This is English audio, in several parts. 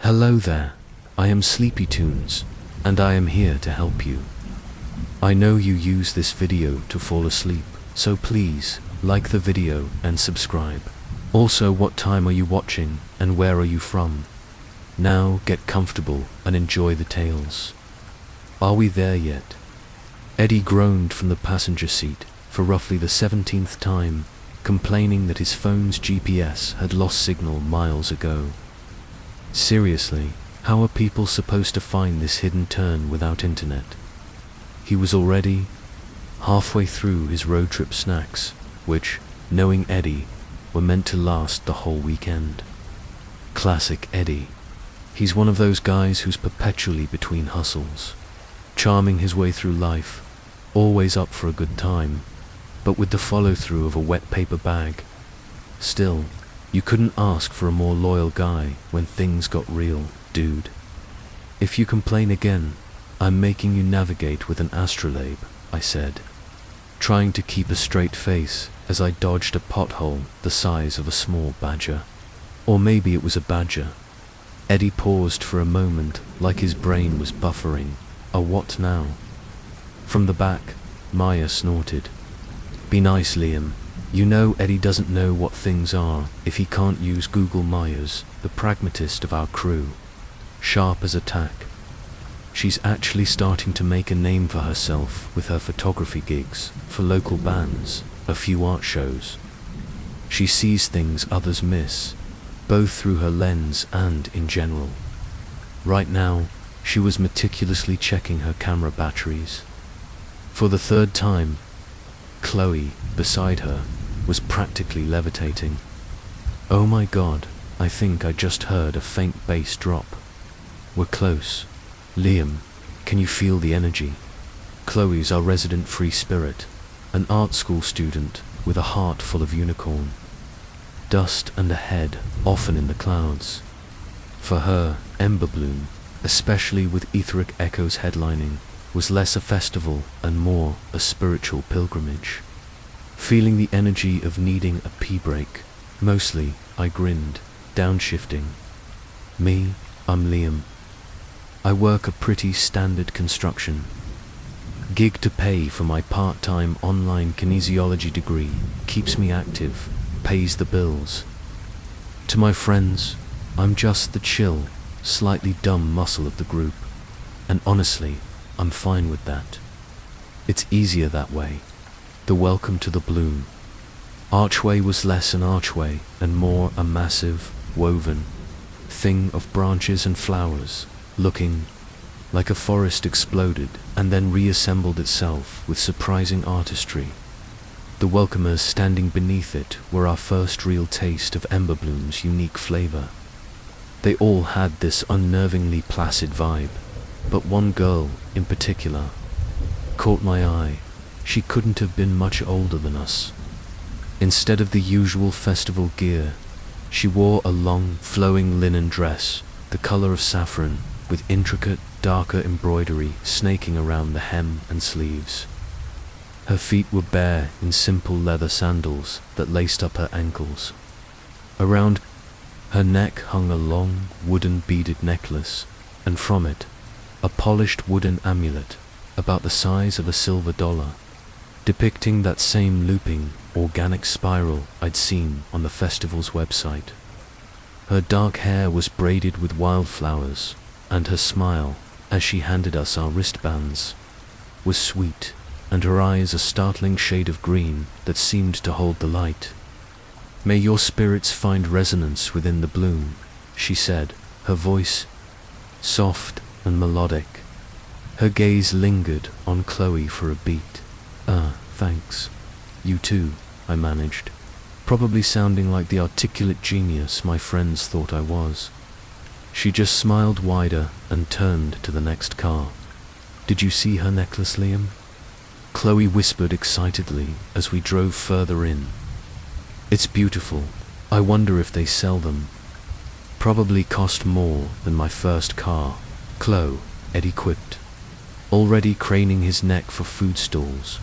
Hello there, I am Sleepy Tunes, and I am here to help you. I know you use this video to fall asleep, so please, like the video and subscribe. Also, what time are you watching, and where are you from? Now get comfortable and enjoy the tales. Are we there yet? Eddie groaned from the passenger seat for roughly the 17th time, complaining that his phone's GPS had lost signal miles ago. Seriously, how are people supposed to find this hidden turn without internet? He was already halfway through his road trip snacks, which, knowing Eddie, were meant to last the whole weekend. Classic Eddie. He's one of those guys who's perpetually between hustles, charming his way through life, always up for a good time, but with the follow-through of a wet paper bag. Still, you couldn't ask for a more loyal guy when things got real, dude. If you complain again, I'm making you navigate with an astrolabe, I said, trying to keep a straight face as I dodged a pothole the size of a small badger. Or maybe it was a badger. Eddie paused for a moment like his brain was buffering. A what now? From the back, Maya snorted. Be nice, Liam. You know Eddie doesn't know what things are if he can't use Google Myers, the pragmatist of our crew. Sharp as a tack. She's actually starting to make a name for herself with her photography gigs for local bands, a few art shows. She sees things others miss, both through her lens and in general. Right now, she was meticulously checking her camera batteries. For the third time, Chloe, beside her, was practically levitating. Oh my God, I think I just heard a faint bass drop. We're close. Liam, can you feel the energy? Chloe's our resident free spirit, an art school student with a heart full of unicorn. Dust and a head often in the clouds. For her, Ember Bloom, especially with Etheric Echoes headlining, was less a festival and more a spiritual pilgrimage. Feeling the energy of needing a pee break, mostly I grinned, downshifting. Me, I'm Liam. I work a pretty standard construction. Gig to pay for my part-time online kinesiology degree, keeps me active, pays the bills. To my friends, I'm just the chill, slightly dumb muscle of the group, and honestly, I'm fine with that. It's easier that way. The welcome to the bloom. Archway was less an archway and more a massive, woven thing of branches and flowers, looking like a forest exploded and then reassembled itself with surprising artistry. The welcomers standing beneath it were our first real taste of Ember Bloom's unique flavor. They all had this unnervingly placid vibe, but one girl, in particular, caught my eye. She couldn't have been much older than us. Instead of the usual festival gear, she wore a long, flowing linen dress, the color of saffron, with intricate, darker embroidery snaking around the hem and sleeves. Her feet were bare in simple leather sandals that laced up her ankles. Around her neck hung a long, wooden beaded necklace, and from it, a polished wooden amulet about the size of a silver dollar, depicting that same looping, organic spiral I'd seen on the festival's website. Her dark hair was braided with wildflowers, and her smile, as she handed us our wristbands, was sweet, and her eyes a startling shade of green that seemed to hold the light. May your spirits find resonance within the bloom, she said, her voice soft and melodic. Her gaze lingered on Chloe for a beat. Thanks. You too, I managed, probably sounding like the articulate genius my friends thought I was. She just smiled wider and turned to the next car. Did you see her necklace, Liam? Chloe whispered excitedly as we drove further in. It's beautiful. I wonder if they sell them. Probably cost more than my first car, Chloe, Eddie quipped, already craning his neck for food stalls.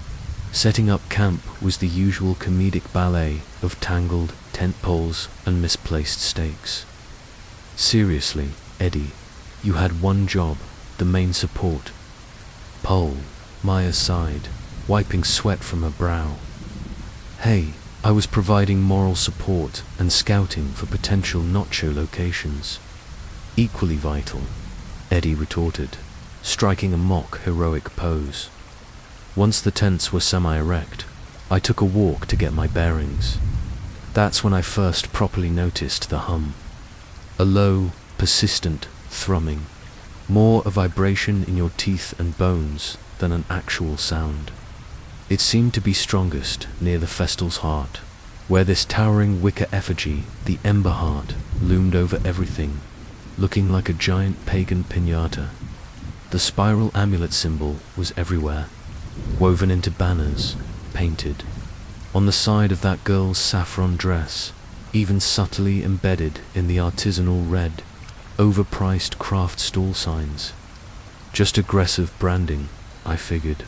Setting up camp was the usual comedic ballet of tangled tent poles and misplaced stakes. Seriously, Eddie, you had one job, the main support. Pole, Maya sighed, wiping sweat from her brow. Hey, I was providing moral support and scouting for potential nacho locations. Equally vital, Eddie retorted, striking a mock heroic pose. Once the tents were semi-erect, I took a walk to get my bearings. That's when I first properly noticed the hum. A low, persistent thrumming, more a vibration in your teeth and bones than an actual sound. It seemed to be strongest near the festal's heart, where this towering wicker effigy, the Ember Heart, loomed over everything, looking like a giant pagan piñata. The spiral amulet symbol was everywhere, woven into banners, painted. On the side of that girl's saffron dress, even subtly embedded in the artisanal red, overpriced craft stall signs. Just aggressive branding, I figured.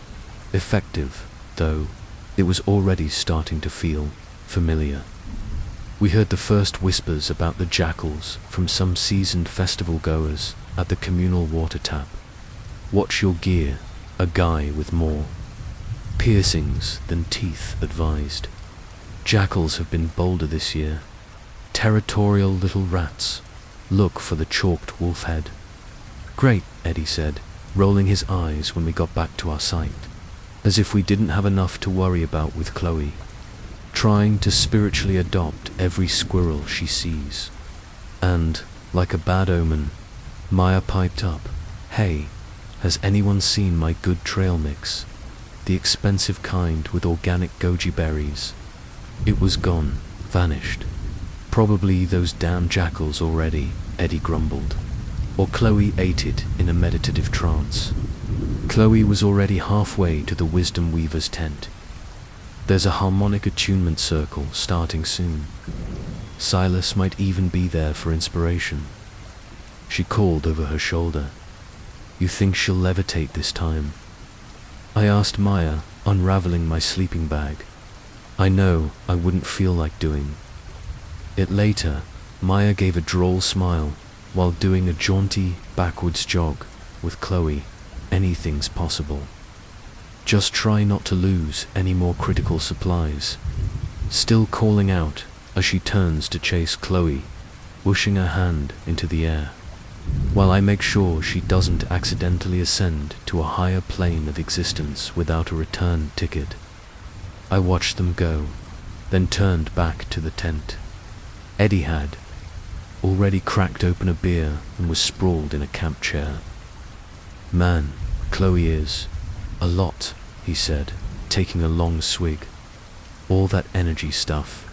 Effective, though, it was already starting to feel familiar. We heard the first whispers about the jackals from some seasoned festival goers at the communal water tap. Watch your gear, a guy with more piercings than teeth advised. Jackals have been bolder this year. Territorial little rats. Look for the chalked wolf head. Great, Eddie said, rolling his eyes when we got back to our site, as if we didn't have enough to worry about with Chloe, trying to spiritually adopt every squirrel she sees. And, like a bad omen, Maya piped up, "Hey, has anyone seen my good trail mix? The expensive kind with organic goji berries." It was gone, vanished. Probably those damn jackals already, Eddie grumbled. Or Chloe ate it in a meditative trance. Chloe was already halfway to the Wisdom Weaver's tent. There's a harmonic attunement circle starting soon. Silas might even be there for inspiration. She called over her shoulder. You think she'll levitate this time? I asked Maya, unraveling my sleeping bag. I know I wouldn't feel like doing it later. Maya gave a droll smile while doing a jaunty, backwards jog with Chloe. Anything's possible. Just try not to lose any more critical supplies. Still calling out as she turns to chase Chloe, whooshing her hand into the air, while I make sure she doesn't accidentally ascend to a higher plane of existence without a return ticket. I watched them go, then turned back to the tent. Eddie had already cracked open a beer and was sprawled in a camp chair. Man, Chloe is a lot, he said, taking a long swig. All that energy stuff.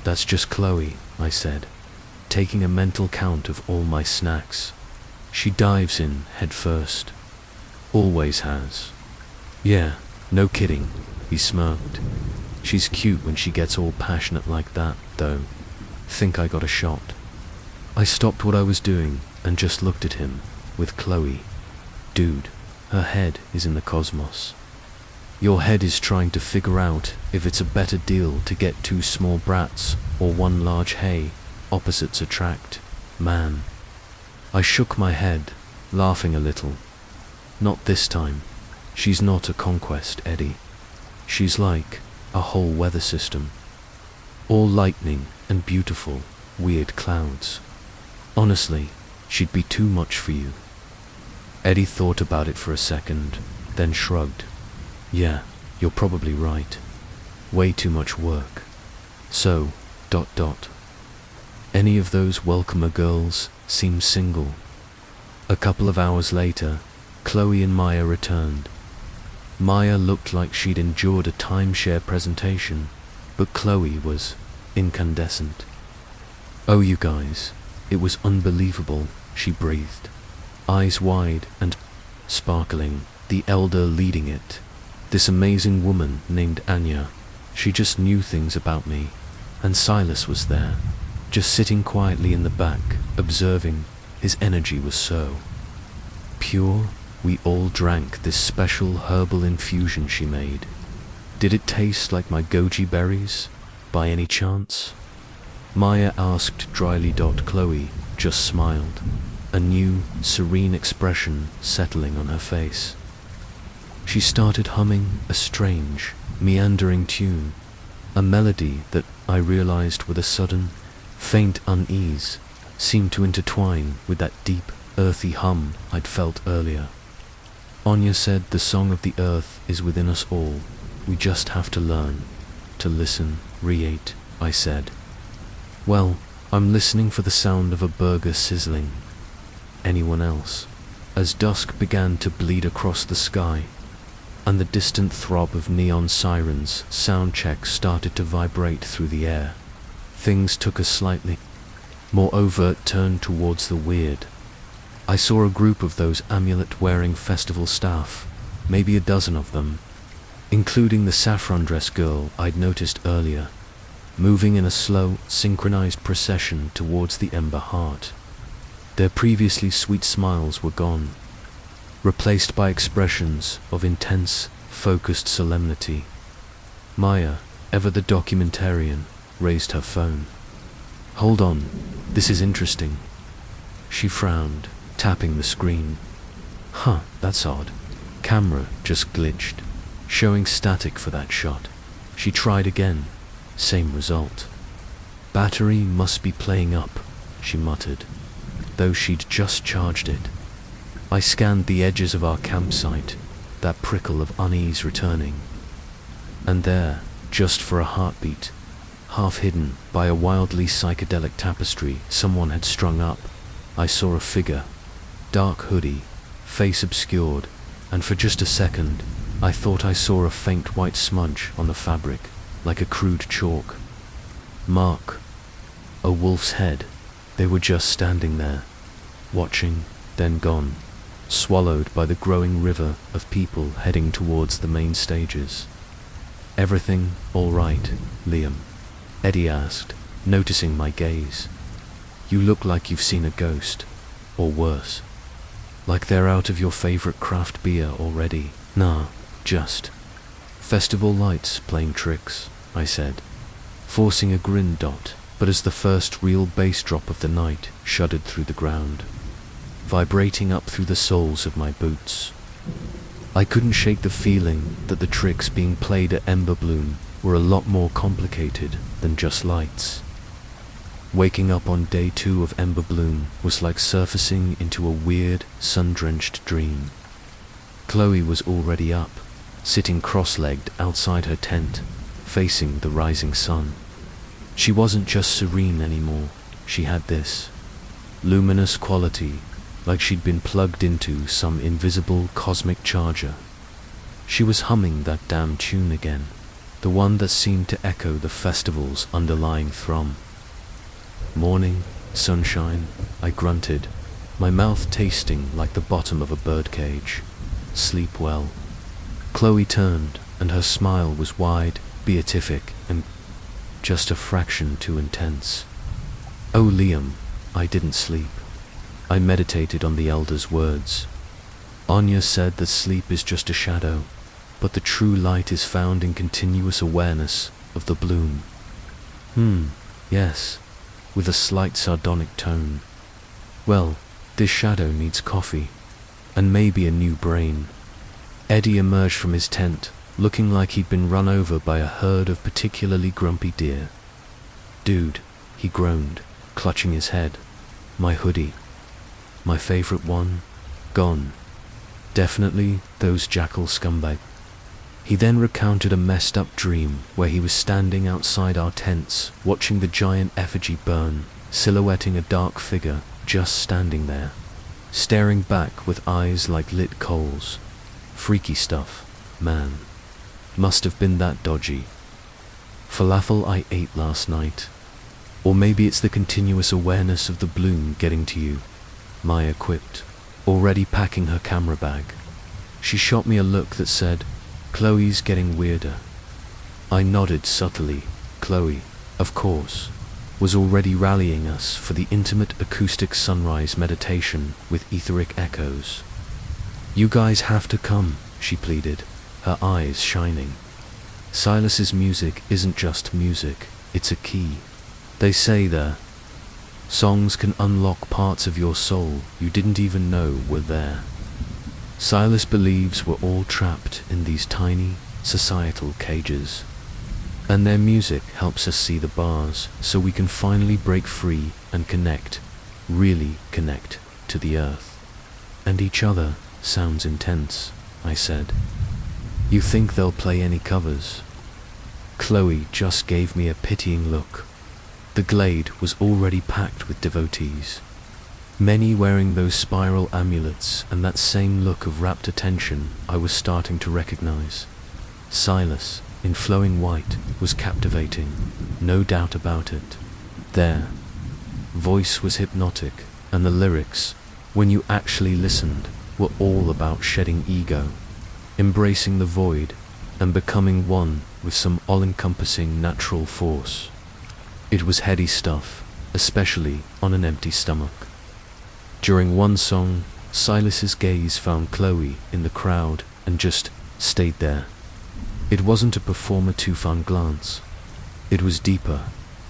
That's just Chloe, I said, taking a mental count of all my snacks. She dives in head first. Always has. Yeah, no kidding, he smirked. She's cute when she gets all passionate like that, though. Think I got a shot. I stopped what I was doing and just looked at him, with Chloe. Dude, her head is in the cosmos. Your head is trying to figure out if it's a better deal to get two small brats or one large hay. Opposites attract, man. I shook my head, laughing a little. Not this time. She's not a conquest, Eddie. She's like a whole weather system. All lightning and beautiful, weird clouds. Honestly, she'd be too much for you. Eddie thought about it for a second, then shrugged. Yeah, you're probably right. Way too much work. So, ... Any of those welcomer girls seem single. A couple of hours later, Chloe and Maya returned. Maya looked like she'd endured a timeshare presentation, but Chloe was incandescent. Oh, you guys, it was unbelievable, she breathed. Eyes wide and sparkling, the elder leading it. This amazing woman named Anya. She just knew things about me. And Silas was there, just sitting quietly in the back, observing. His energy was so pure. We all drank this special herbal infusion she made. Did it taste like my goji berries, by any chance? Maya asked dryly. Chloe just smiled. a new, serene expression settling on her face. She started humming a strange, meandering tune, a melody that I realized with a sudden, faint unease seemed to intertwine with that deep, earthy hum I'd felt earlier. Anya said the song of the earth is within us all. We just have to learn to listen, Riate, I said. Well, I'm listening for the sound of a burger sizzling. Anyone else? As dusk began to bleed across the sky, and the distant throb of neon sirens, sound checks started to vibrate through the air. Things took a slightly more overt turn towards the weird. I saw a group of those amulet-wearing festival staff, maybe a dozen of them, including the saffron dress girl I'd noticed earlier, moving in a slow, synchronized procession towards the Ember Heart. Their previously sweet smiles were gone, replaced by expressions of intense, focused solemnity. Maya, ever the documentarian, raised her phone. Hold on, this is interesting. She frowned, tapping the screen. Huh, that's odd. Camera just glitched, showing static for that shot. She tried again, same result. Battery must be playing up, she muttered, though she'd just charged it. I scanned the edges of our campsite, that prickle of unease returning. And there, just for a heartbeat, half hidden by a wildly psychedelic tapestry someone had strung up, I saw a figure, dark hoodie, face obscured, and for just a second, I thought I saw a faint white smudge on the fabric, like a crude chalk. Mark. A wolf's head. They were just standing there, watching, then gone, swallowed by the growing river of people heading towards the main stages. Everything all right, Liam? Eddie asked, noticing my gaze. You look like you've seen a ghost, or worse. Like they're out of your favorite craft beer already. Nah, just festival lights playing tricks, I said, forcing a grin. But as the first real bass drop of the night shuddered through the ground, vibrating up through the soles of my boots, I couldn't shake the feeling that the tricks being played at Ember Bloom were a lot more complicated than just lights. Waking up on day 2 of Ember Bloom was like surfacing into a weird, sun-drenched dream. Chloe was already up, sitting cross-legged outside her tent, facing the rising sun. She wasn't just serene anymore, she had this luminous quality, like she'd been plugged into some invisible cosmic charger. She was humming that damn tune again, the one that seemed to echo the festival's underlying thrum. Morning, sunshine, I grunted, my mouth tasting like the bottom of a birdcage. Sleep well. Chloe turned, and her smile was wide, beatific, and just a fraction too intense. Oh, Liam, I didn't sleep. I meditated on the elder's words. Anya said that sleep is just a shadow, but the true light is found in continuous awareness of the bloom. Yes, with a slight sardonic tone. Well, this shadow needs coffee, and maybe a new brain. Eddie emerged from his tent, looking like he'd been run over by a herd of particularly grumpy deer. Dude, he groaned, clutching his head. My hoodie. My favorite one, gone. Definitely those jackal scumbags. He then recounted a messed up dream where he was standing outside our tents, watching the giant effigy burn, silhouetting a dark figure just standing there, staring back with eyes like lit coals. Freaky stuff, man. Must have been that dodgy. Falafel I ate last night. Or maybe it's the continuous awareness of the bloom getting to you, Maya quipped, already packing her camera bag. She shot me a look that said, Chloe's getting weirder. I nodded subtly. Chloe, of course, was already rallying us for the intimate acoustic sunrise meditation with etheric echoes. You guys have to come, she pleaded, her eyes shining. Silas's music isn't just music, it's a key. They say there. Songs can unlock parts of your soul you didn't even know were there. Silas believes we're all trapped in these tiny, societal cages. And their music helps us see the bars so we can finally break free and connect, really connect to the earth. And each other sounds intense, I said. You think they'll play any covers? Chloe just gave me a pitying look. The glade was already packed with devotees, many wearing those spiral amulets and that same look of rapt attention I was starting to recognize. Silas, in flowing white, was captivating, no doubt about it. Their voice was hypnotic, and the lyrics, when you actually listened, were all about shedding ego, embracing the void, and becoming one with some all-encompassing natural force. It was heady stuff, especially on an empty stomach. During one song, Silas's gaze found Chloe in the crowd and just stayed there. It wasn't a performer too-fun glance. It was deeper,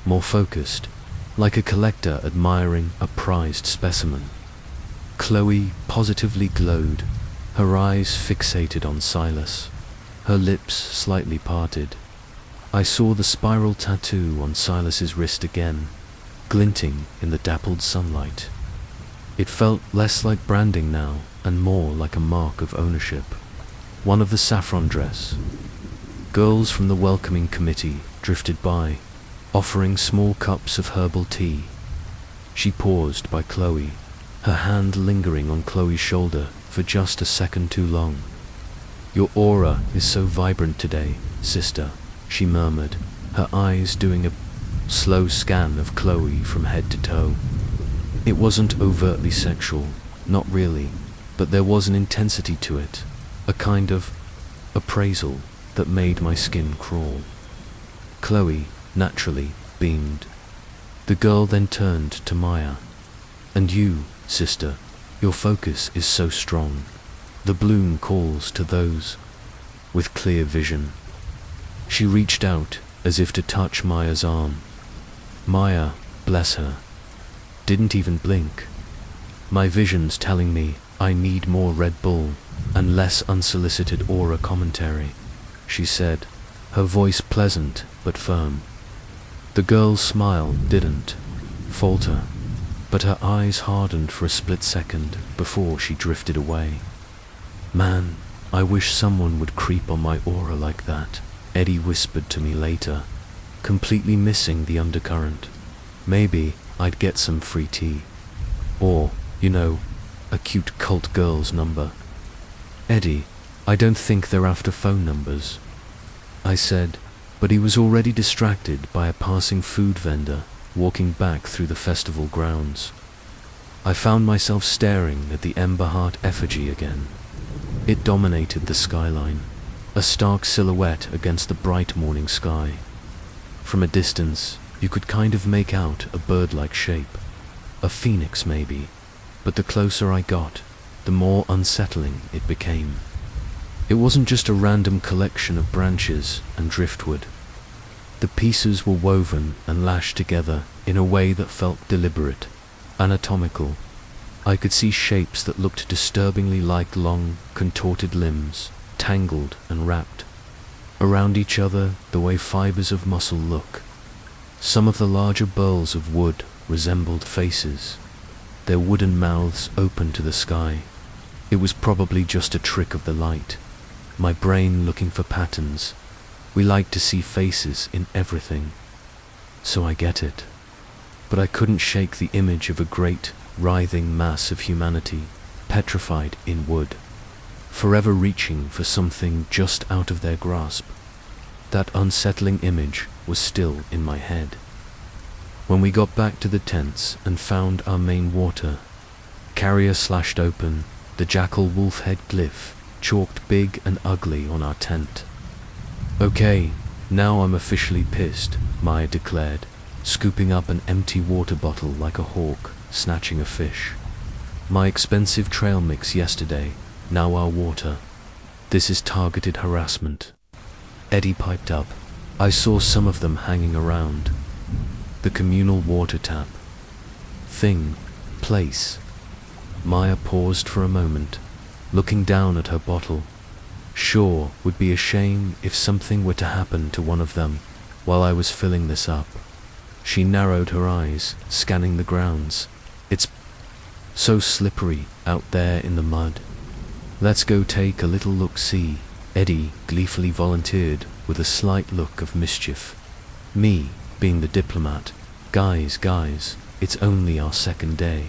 more focused, like a collector admiring a prized specimen. Chloe positively glowed, her eyes fixated on Silas, her lips slightly parted. I saw the spiral tattoo on Silas's wrist again, glinting in the dappled sunlight. It felt less like branding now, and more like a mark of ownership. One of the saffron dress. Girls from the welcoming committee drifted by, offering small cups of herbal tea. She paused by Chloe, her hand lingering on Chloe's shoulder for just a second too long. Your aura is so vibrant today, sister, she murmured, her eyes doing a slow scan of Chloe from head to toe. It wasn't overtly sexual, not really, but there was an intensity to it, a kind of appraisal that made my skin crawl. Chloe, naturally, beamed. The girl then turned to Maya. And you, sister, your focus is so strong. The bloom calls to those with clear vision. She reached out as if to touch Maya's arm. Maya, bless her, didn't even blink. My vision's telling me I need more Red Bull and less unsolicited aura commentary, she said, her voice pleasant but firm. The girl's smile didn't falter, but her eyes hardened for a split second before she drifted away. Man, I wish someone would creep on my aura like that, Eddie whispered to me later, completely missing the undercurrent. Maybe I'd get some free tea. Or, a cute cult girl's number. Eddie, I don't think they're after phone numbers, I said, but he was already distracted by a passing food vendor walking back through the festival grounds. I found myself staring at the Ember Heart effigy again. It dominated the skyline, a stark silhouette against the bright morning sky. From a distance, you could kind of make out a bird-like shape, a phoenix maybe, but the closer I got, the more unsettling it became. It wasn't just a random collection of branches and driftwood. The pieces were woven and lashed together in a way that felt deliberate, anatomical. I could see shapes that looked disturbingly like long, contorted limbs, tangled and wrapped around each other the way fibers of muscle look. Some of the larger burls of wood resembled faces, their wooden mouths open to the sky. It was probably just a trick of the light, my brain looking for patterns. We like to see faces in everything, so I get it. But I couldn't shake the image of a great, writhing mass of humanity, petrified in wood, forever reaching for something just out of their grasp. That unsettling image was still in my head. When we got back to the tents and found our main water, carrier slashed open, the jackal wolf head glyph chalked big and ugly on our tent. Okay, now I'm officially pissed, Maya declared, scooping up an empty water bottle like a hawk snatching a fish. My expensive trail mix yesterday, now our water. This is targeted harassment. Eddie piped up. I saw some of them hanging around. The communal water tap. thing, place. Maya paused for a moment, looking down at her bottle. Sure, would be a shame if something were to happen to one of them while I was filling this up. She narrowed her eyes, scanning the grounds. It's so slippery out there in the mud. Let's go take a little look-see, Eddie gleefully volunteered with a slight look of mischief. Me, being the diplomat, guys, it's only our second day.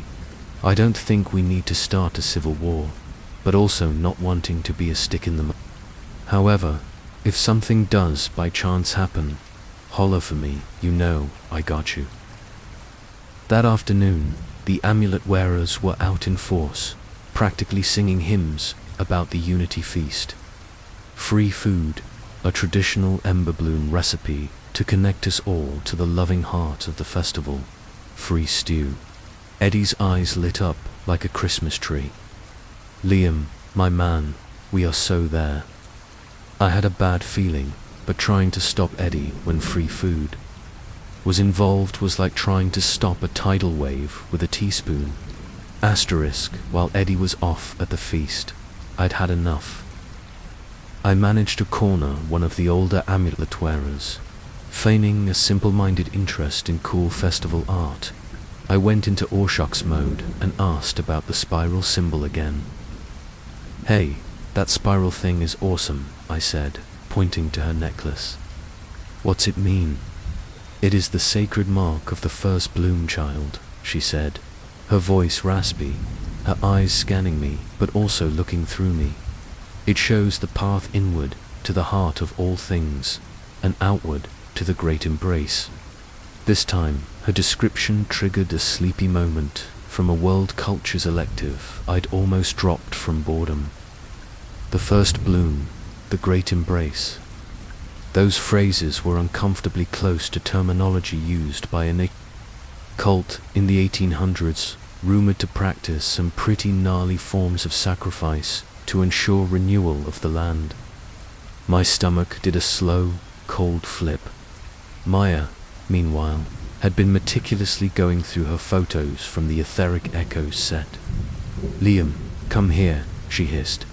I don't think we need to start a civil war, but also not wanting to be a stick in the mud. However, if something does by chance happen, holler for me, you know I got you. That afternoon, the amulet wearers were out in force, practically singing hymns about the Unity Feast. Free food, a traditional ember bloom recipe to connect us all to the loving heart of the festival. Free stew. Eddie's eyes lit up like a Christmas tree. Liam, my man, we are so there. I had a bad feeling, but trying to stop Eddie when free food was involved was like trying to stop a tidal wave with a teaspoon. Asterisk, while Eddie was off at the feast, I'd had enough. I managed to corner one of the older amulet wearers. Feigning a simple-minded interest in cool festival art, I went into Orshock's mode and asked about the spiral symbol again. Hey, that spiral thing is awesome, I said, pointing to her necklace. What's it mean? It is the sacred mark of the first bloom, child, she said, her voice raspy, her eyes scanning me but also looking through me. It shows the path inward to the heart of all things, and outward to the great embrace. This time, her description triggered a sleepy moment from a world cultures elective I'd almost dropped from boredom. The first bloom, the great embrace. Those phrases were uncomfortably close to terminology used by an cult in the 1800s, rumored to practice some pretty gnarly forms of sacrifice to ensure renewal of the land. My stomach did a slow, cold flip. Maya, meanwhile, had been meticulously going through her photos from the Etheric Echoes set. Liam, come here, she hissed.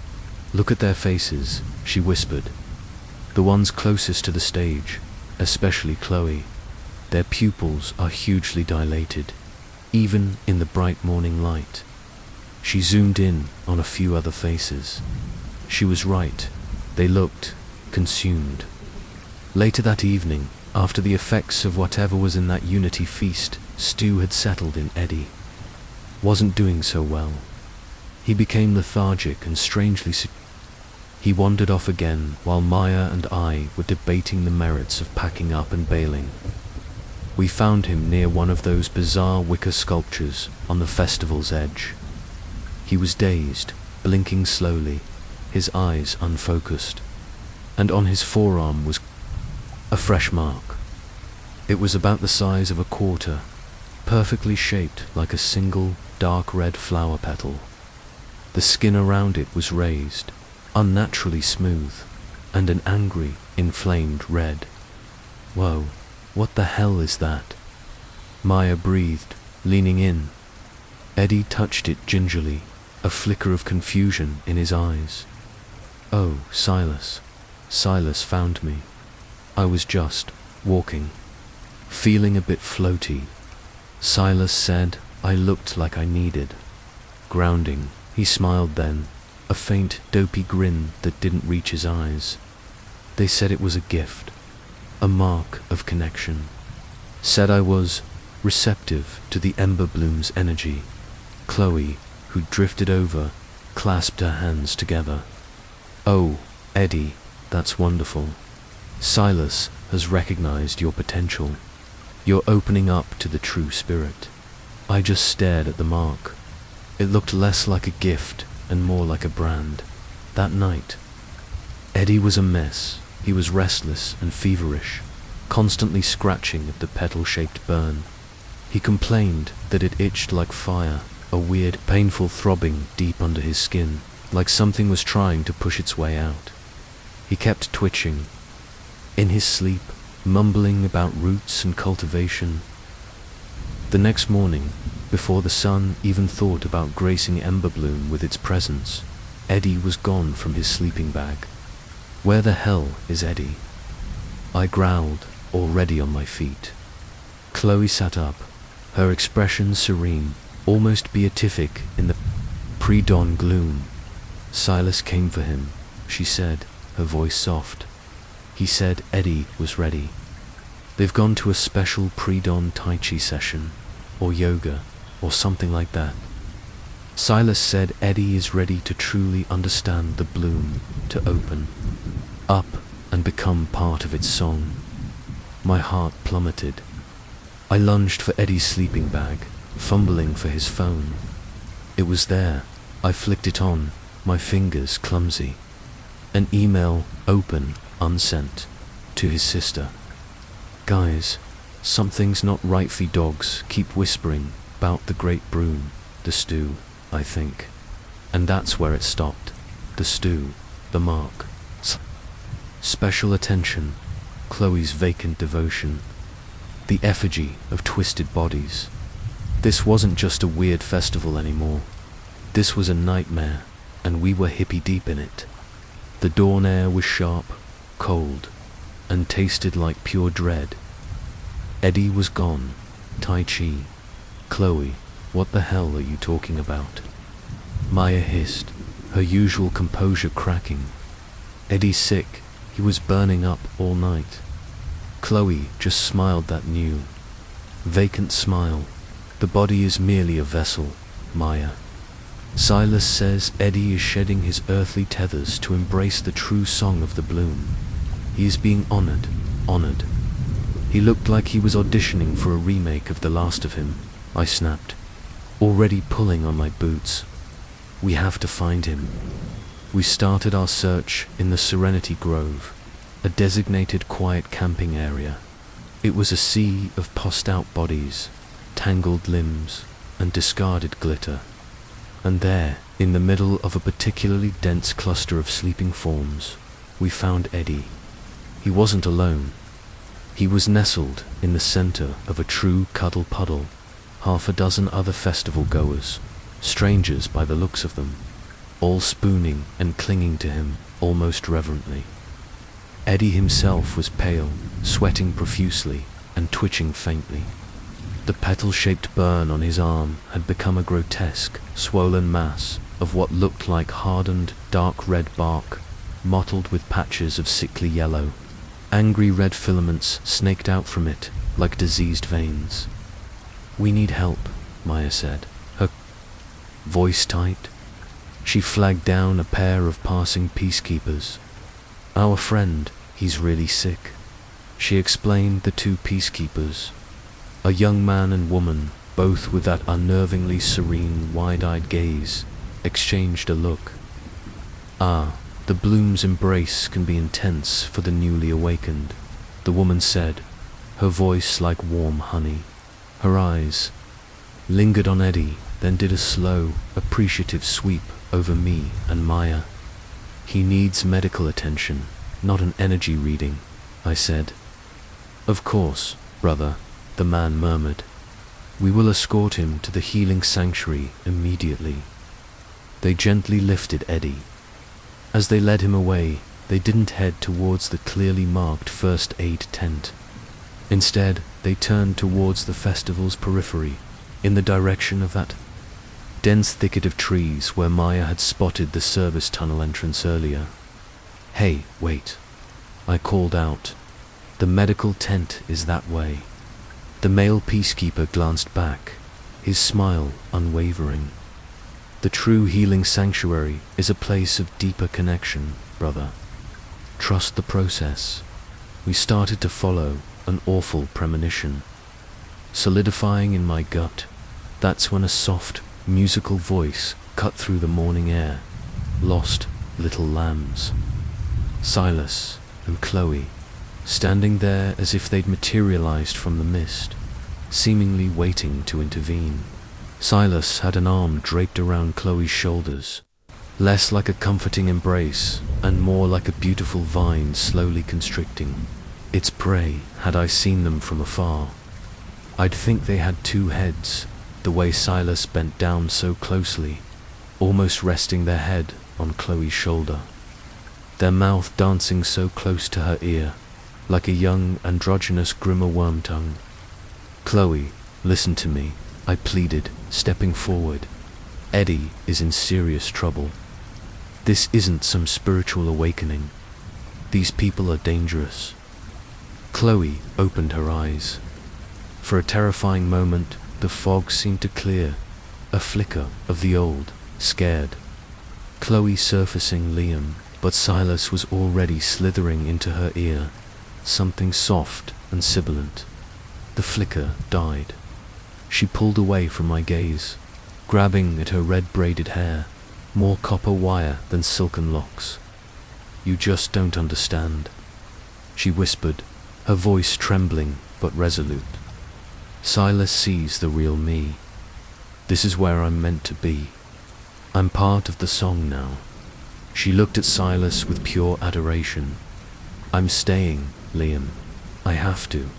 Look at their faces, she whispered. The ones closest to the stage, especially Chloe. Their pupils are hugely dilated, even in the bright morning light. She zoomed in on a few other faces. She was right, they looked consumed. Later that evening, after the effects of whatever was in that Unity Feast, Stu had settled in Eddie. Wasn't doing so well. He became lethargic and strangely He wandered off again while Maya and I were debating the merits of packing up and bailing. We found him near one of those bizarre wicker sculptures on the festival's edge. He was dazed, blinking slowly, his eyes unfocused, and on his forearm was a fresh mark. It was about the size of a quarter, perfectly shaped like a single dark red flower petal. The skin around it was raised, unnaturally smooth, and an angry, inflamed red. Whoa, what the hell is that? Maya breathed, leaning in. Eddie touched it gingerly, a flicker of confusion in his eyes. Oh, Silas. Silas found me. I was just walking, feeling a bit floaty. Silas said I looked like I needed grounding. He smiled then, a faint, dopey grin that didn't reach his eyes. They said it was a gift, a mark of connection. Said I was receptive to the ember bloom's energy. Chloe, who drifted over, clasped her hands together. Oh, Eddie, that's wonderful. Silas has recognized your potential. You're opening up to the true spirit. I just stared at the mark. It looked less like a gift and more like a brand. That night, Eddie was a mess. He was restless and feverish, constantly scratching at the petal-shaped burn. He complained that it itched like fire, a weird, painful throbbing deep under his skin, like something was trying to push its way out. He kept twitching, in his sleep, mumbling about roots and cultivation. The next morning, Before the sun even thought about gracing Emberbloom with its presence, Eddie was gone from his sleeping bag. Where the hell is Eddie? I growled, already on my feet. Chloe sat up, her expression serene, almost beatific in the pre-dawn gloom. Silas came for him, she said, her voice soft. He said Eddie was ready. They've gone to a special pre-dawn Tai Chi session, or yoga, or something like that. Silas said Eddie is ready to truly understand the bloom, to open up and become part of its song. My heart plummeted. I lunged for Eddie's sleeping bag, fumbling for his phone. It was there. I flicked it on, my fingers clumsy. An email, open, unsent, to his sister. Guys, something's not right for dogs keep whispering about the great broom, the stew, I think. And that's where it stopped. The stew, the mark. Special attention, Chloe's vacant devotion, the effigy of twisted bodies. This wasn't just a weird festival anymore. This was a nightmare, and we were hippie deep in it. The dawn air was sharp, cold, and tasted like pure dread. Eddie was gone. Tai Chi. Chloe, what the hell are you talking about? Maya hissed, her usual composure cracking. Eddie's sick. He was burning up all night. Chloe just smiled that new, vacant smile. The body is merely a vessel, Maya. Silas says Eddie is shedding his earthly tethers to embrace the true song of the bloom. He is being honored. He looked like he was auditioning for a remake of The Last of Him. I snapped, already pulling on my boots. We have to find him. We started our search in the Serenity Grove, a designated quiet camping area. It was a sea of tossed-out bodies, tangled limbs, and discarded glitter. And there, in the middle of a particularly dense cluster of sleeping forms, we found Eddie. He wasn't alone. He was nestled in the center of a true cuddle puddle, half a dozen other festival goers, strangers by the looks of them, all spooning and clinging to him almost reverently. Eddie himself was pale, sweating profusely, and twitching faintly. The petal-shaped burn on his arm had become a grotesque, swollen mass of what looked like hardened, dark red bark, mottled with patches of sickly yellow. Angry red filaments snaked out from it like diseased veins. "We need help," Maya said, her voice tight. She flagged down a pair of passing peacekeepers. "Our friend, he's really sick," she explained. The two peacekeepers, a young man and woman, both with that unnervingly serene, wide-eyed gaze, exchanged a look. The bloom's embrace can be intense for the newly awakened," the woman said, her voice like warm honey. Her eyes lingered on Eddie, then did a slow, appreciative sweep over me and Maya. "He needs medical attention, not an energy reading," I said. "Of course, brother," the man murmured. "We will escort him to the healing sanctuary immediately." They gently lifted Eddie. As they led him away, they didn't head towards the clearly marked first aid tent. Instead, they turned towards the festival's periphery, in the direction of that dense thicket of trees where Maya had spotted the service tunnel entrance earlier. "Hey, wait," I called out. "The medical tent is that way." The male peacekeeper glanced back, his smile unwavering. "The true healing sanctuary is a place of deeper connection, brother. Trust the process." We started to follow, an awful premonition solidifying in my gut. That's when a soft, musical voice cut through the morning air. "Lost little lambs." Silas and Chloe, standing there as if they'd materialized from the mist, seemingly waiting to intervene. Silas had an arm draped around Chloe's shoulders, less like a comforting embrace and more like a beautiful vine slowly constricting its prey. Had I seen them from afar, I'd think they had two heads, the way Silas bent down so closely, almost resting their head on Chloe's shoulder, their mouth dancing so close to her ear, like a young androgynous grimmer worm tongue. "Chloe, listen to me," I pleaded, stepping forward. "Eddie is in serious trouble. This isn't some spiritual awakening. These people are dangerous." Chloe opened her eyes. For a terrifying moment, the fog seemed to clear, a flicker of the old, scared Chloe surfacing Liam, but Silas was already slithering into her ear, something soft and sibilant. The flicker died. She pulled away from my gaze, grabbing at her red braided hair, more copper wire than silken locks. "You just don't understand," she whispered, her voice trembling but resolute. "Silas sees the real me. This is where I'm meant to be. I'm part of the song now." She looked at Silas with pure adoration. "I'm staying, Liam. I have to."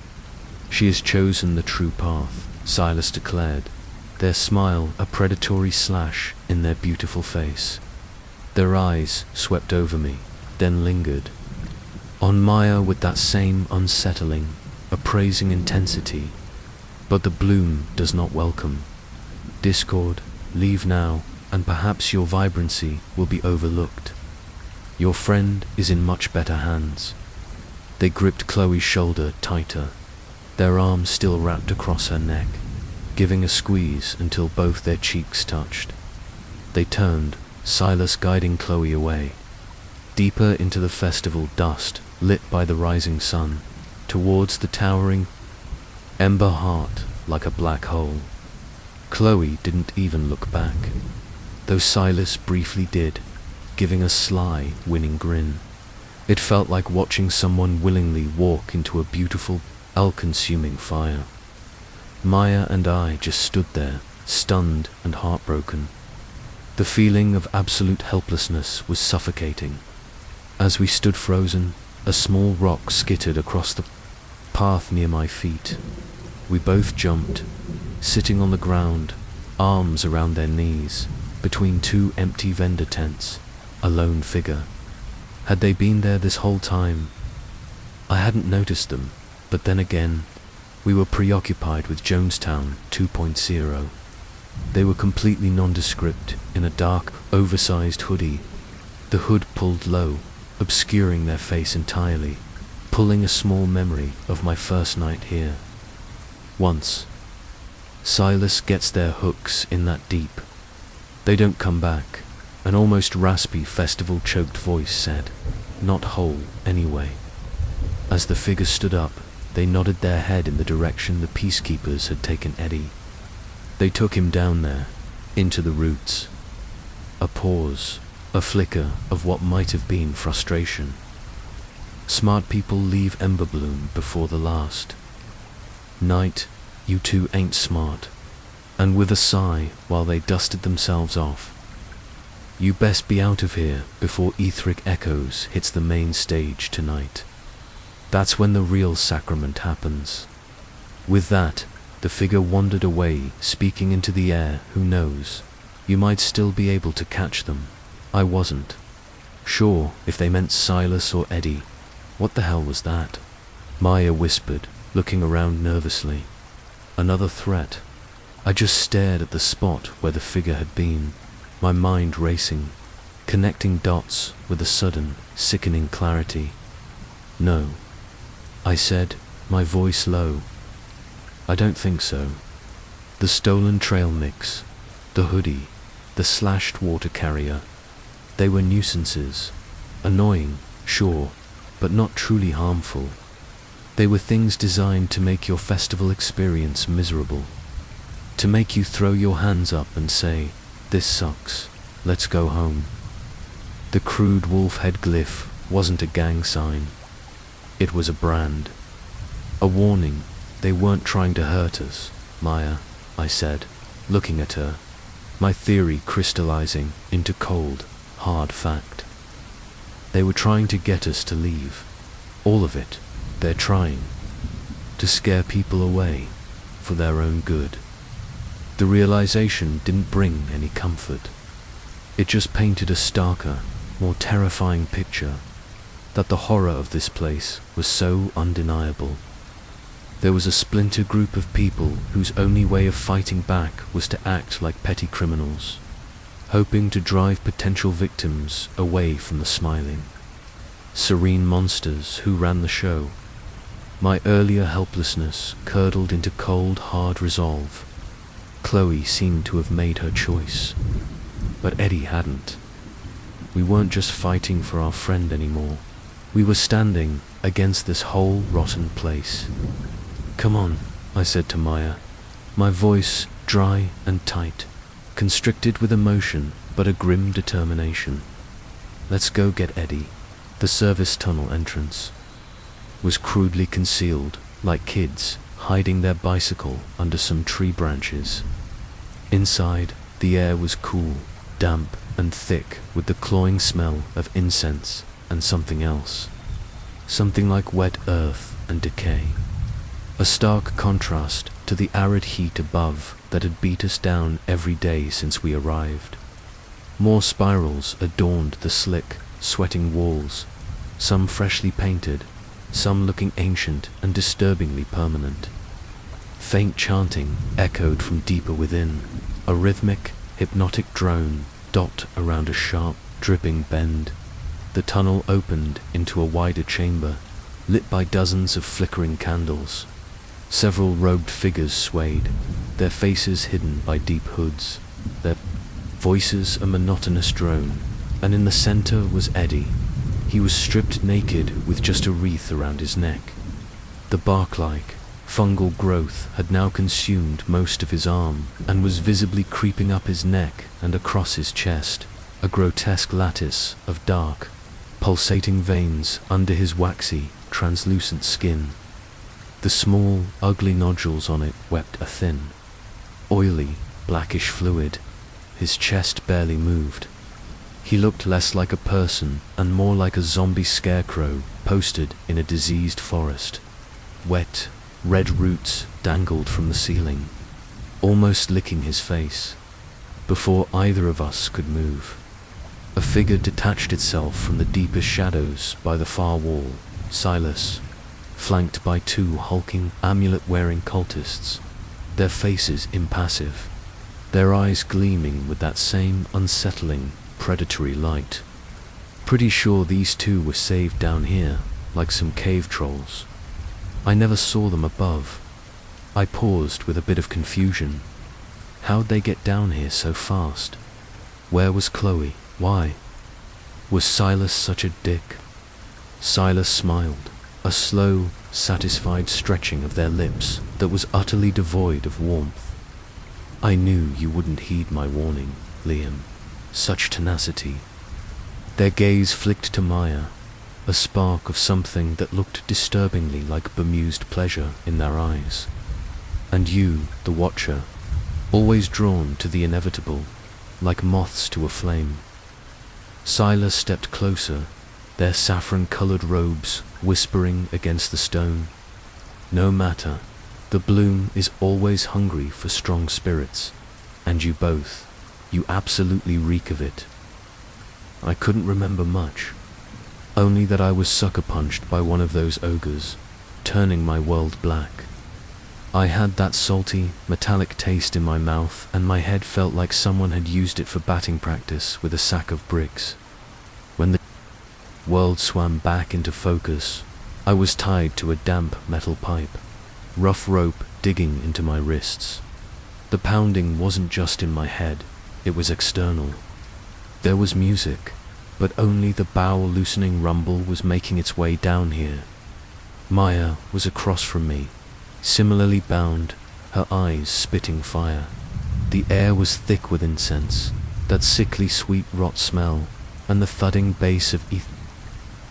"She has chosen the true path," Silas declared, their smile a predatory slash in their beautiful face. Their eyes swept over me, then lingered on Maya with that same unsettling, appraising intensity. "But the bloom does not welcome. Discord, leave now, and perhaps your vibrancy will be overlooked. Your friend is in much better hands." They gripped Chloe's shoulder tighter, their arms still wrapped across her neck, giving a squeeze until both their cheeks touched. They turned, Silas guiding Chloe away, deeper into the festival dust lit by the rising sun, towards the towering ember heart like a black hole. Chloe didn't even look back, though Silas briefly did, giving a sly, winning grin. It felt like watching someone willingly walk into a beautiful, all-consuming fire. Maya and I just stood there, stunned and heartbroken. The feeling of absolute helplessness was suffocating. As we stood frozen, a small rock skittered across the path near my feet. We both jumped, sitting on the ground, arms around their knees, between two empty vendor tents, a lone figure. Had they been there this whole time? I hadn't noticed them, but then again, we were preoccupied with Jonestown 2.0. They were completely nondescript in a dark, oversized hoodie, the hood pulled low, obscuring their face entirely, pulling a small memory of my first night here. Once, Silas gets their hooks in that deep. They don't come back, an almost raspy festival-choked voice said, "Not whole, anyway." As the figure stood up, they nodded their head in the direction the peacekeepers had taken Eddie. They took him down there, into the roots. A pause, a flicker of what might have been frustration. Smart people leave Emberbloom before the last. "Night, you two ain't smart." And with a sigh, while they dusted themselves off, "You best be out of here before Etheric Echoes hits the main stage tonight. That's when the real sacrament happens." With that, the figure wandered away, speaking into the air. Who knows? You might still be able to catch them. I wasn't sure if they meant Silas or Eddie. What the hell was that? Maya whispered, looking around nervously. Another threat. I just stared at the spot where the figure had been, my mind racing, connecting dots with a sudden, sickening clarity. "No," I said, my voice low. "I don't think so. The stolen trail mix, the hoodie, the slashed water carrier, they were nuisances. Annoying, sure, but not truly harmful. They were things designed to make your festival experience miserable. To make you throw your hands up and say, 'This sucks, let's go home.'" The crude wolf head glyph wasn't a gang sign. It was a brand. A warning. They weren't trying to hurt us, Maya, I said, looking at her, my theory crystallizing into cold, hard fact. They were trying to get us to leave. All of it. They're trying to scare people away for their own good. The realization didn't bring any comfort. It just painted a starker, more terrifying picture, that the horror of this place was so undeniable. There was a splinter group of people whose only way of fighting back was to act like petty criminals, hoping to drive potential victims away from the smiling, serene monsters who ran the show. My earlier helplessness curdled into cold, hard resolve. Chloe seemed to have made her choice, but Eddie hadn't. We weren't just fighting for our friend anymore. We were standing against this whole rotten place. "Come on," I said to Maya, my voice dry and tight, constricted with emotion but a grim determination. "Let's go get Eddie." The service tunnel entrance was crudely concealed, like kids hiding their bicycle under some tree branches. Inside, the air was cool, damp, and thick with the cloying smell of incense and something else. Something like wet earth and decay. A stark contrast to the arid heat above that had beat us down every day since we arrived. More spirals adorned the slick, sweating walls, some freshly painted, some looking ancient and disturbingly permanent. Faint chanting echoed from deeper within, a rhythmic, hypnotic drone dot around a sharp, dripping bend. The tunnel opened into a wider chamber, lit by dozens of flickering candles. Several robed figures swayed, their faces hidden by deep hoods, their voices a monotonous drone, and in the center was Eddie. He was stripped naked with just a wreath around his neck. The bark-like, fungal growth had now consumed most of his arm and was visibly creeping up his neck and across his chest, a grotesque lattice of dark, pulsating veins under his waxy, translucent skin. The small, ugly nodules on it wept a thin, oily, blackish fluid. His chest barely moved. He looked less like a person and more like a zombie scarecrow posted in a diseased forest. Wet, red roots dangled from the ceiling, almost licking his face. Before either of us could move, a figure detached itself from the deepest shadows by the far wall. Silas, flanked by two hulking, amulet-wearing cultists, their faces impassive, their eyes gleaming with that same unsettling, predatory light. Pretty sure these two were saved down here, like some cave trolls. I never saw them above. I paused with a bit of confusion. How'd they get down here so fast? Where was Chloe? Why? Was Silas such a dick? Silas smiled, a slow, satisfied stretching of their lips that was utterly devoid of warmth. "I knew you wouldn't heed my warning, Liam." Such tenacity. Their gaze flicked to Maya, a spark of something that looked disturbingly like bemused pleasure in their eyes. "And you, the watcher, always drawn to the inevitable, like moths to a flame." Silas stepped closer, their saffron-colored robes whispering against the stone. "No matter, the bloom is always hungry for strong spirits, and you both, you absolutely reek of it." I couldn't remember much, only that I was sucker-punched by one of those ogres, turning my world black. I had that salty, metallic taste in my mouth, and my head felt like someone had used it for batting practice with a sack of bricks. When the world swam back into focus, I was tied to a damp metal pipe, rough rope digging into my wrists. The pounding wasn't just in my head, it was external. There was music, but only the bowel-loosening rumble was making its way down here. Maya was across from me, similarly bound, her eyes spitting fire. The air was thick with incense, that sickly sweet rot smell, and the thudding bass of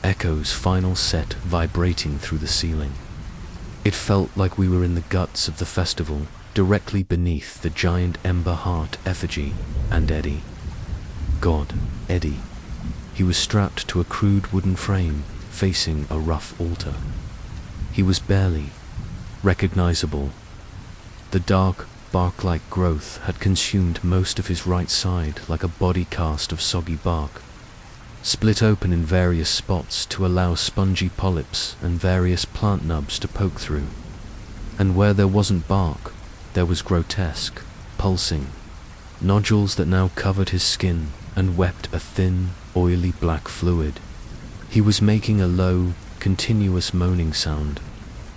Echo's final set vibrating through the ceiling. It felt like we were in the guts of the festival, directly beneath the giant ember heart effigy and Eddie. God, Eddie. He was strapped to a crude wooden frame, facing a rough altar. He was barely recognizable. The dark, bark-like growth had consumed most of his right side like a body cast of soggy bark, split open in various spots to allow spongy polyps and various plant nubs to poke through. And where there wasn't bark, there was grotesque, pulsing nodules that now covered his skin and wept a thin, oily black fluid. He was making a low, continuous moaning sound,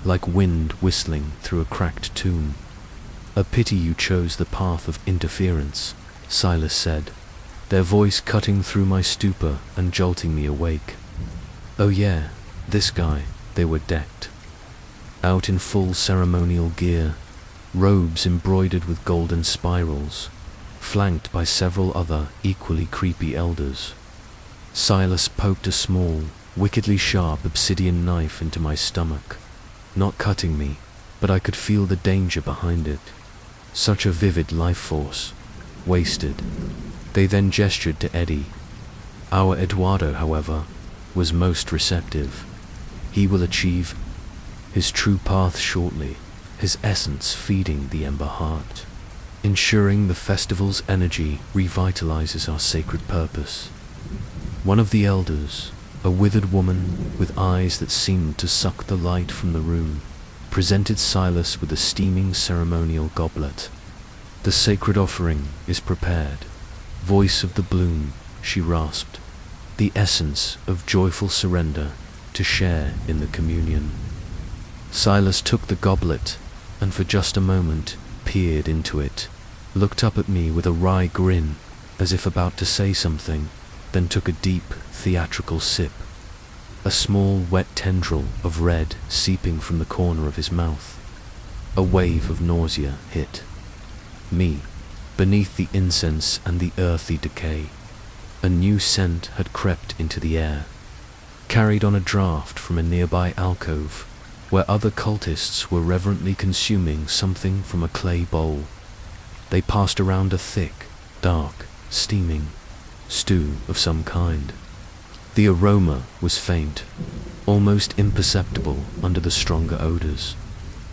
like wind whistling through a cracked tomb. "A pity you chose the path of interference," Silas said, their voice cutting through my stupor and jolting me awake. Oh yeah, this guy, they were decked out in full ceremonial gear, robes embroidered with golden spirals, flanked by several other equally creepy elders. Silas poked a small, wickedly sharp obsidian knife into my stomach, not cutting me, but I could feel the danger behind it. Such a vivid life force, wasted. They then gestured to Eddie. Our Eduardo, however, was most receptive. He will achieve his true path shortly, his essence feeding the ember heart, ensuring the festival's energy revitalizes our sacred purpose. One of the elders, a withered woman with eyes that seemed to suck the light from the room, presented Silas with a steaming ceremonial goblet. "The sacred offering is prepared. Voice of the bloom," she rasped, "the essence of joyful surrender to share in the communion." Silas took the goblet and for just a moment peered into it, looked up at me with a wry grin as if about to say something, then took a deep, theatrical sip, a small wet tendril of red seeping from the corner of his mouth. A wave of nausea hit me beneath the incense and the earthy decay. A new scent had crept into the air, carried on a draft from a nearby alcove, where other cultists were reverently consuming something from a clay bowl. They passed around a thick, dark, steaming stew of some kind. The aroma was faint, almost imperceptible under the stronger odors,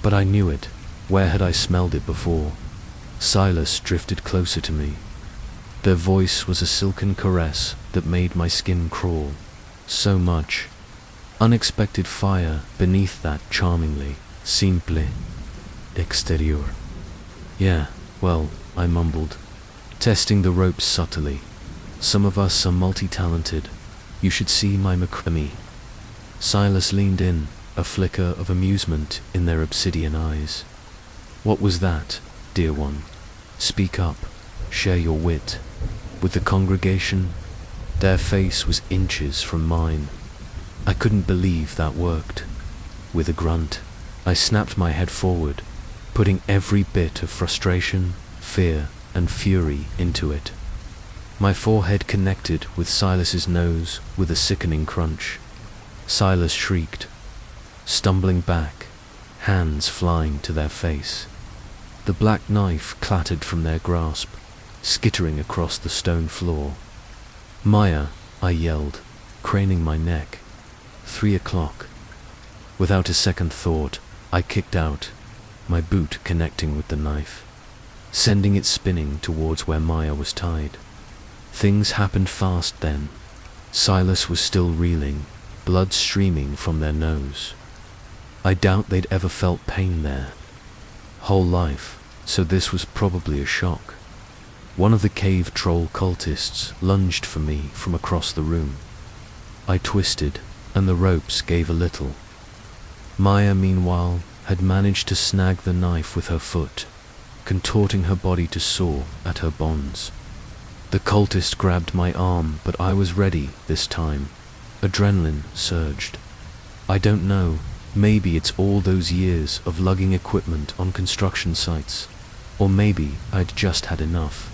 but I knew it. Where had I smelled it before? Silas drifted closer to me. Their voice was a silken caress that made my skin crawl. So much unexpected fire beneath that charmingly simple exterior. "Yeah, well," I mumbled, testing the ropes subtly. "Some of us are multi-talented. You should see my macrame." Silas leaned in, a flicker of amusement in their obsidian eyes. "What was that, dear one? Speak up, share your wit." With the congregation, their face was inches from mine. I couldn't believe that worked. With a grunt, I snapped my head forward, putting every bit of frustration, fear, and fury into it. My forehead connected with Silas's nose with a sickening crunch. Silas shrieked, stumbling back, hands flying to their face. The black knife clattered from their grasp, skittering across the stone floor. "Maya," I yelled, craning my neck. 3 o'clock. Without a second thought, I kicked out, my boot connecting with the knife, sending it spinning towards where Maya was tied. Things happened fast then. Silas was still reeling, blood streaming from their nose. I doubt they'd ever felt pain there. Whole life, so this was probably a shock. One of the cave troll cultists lunged for me from across the room. I twisted, and the ropes gave a little. Maya, meanwhile, had managed to snag the knife with her foot, contorting her body to saw at her bonds. The cultist grabbed my arm, but I was ready this time. Adrenaline surged. I don't know, maybe it's all those years of lugging equipment on construction sites, or maybe I'd just had enough.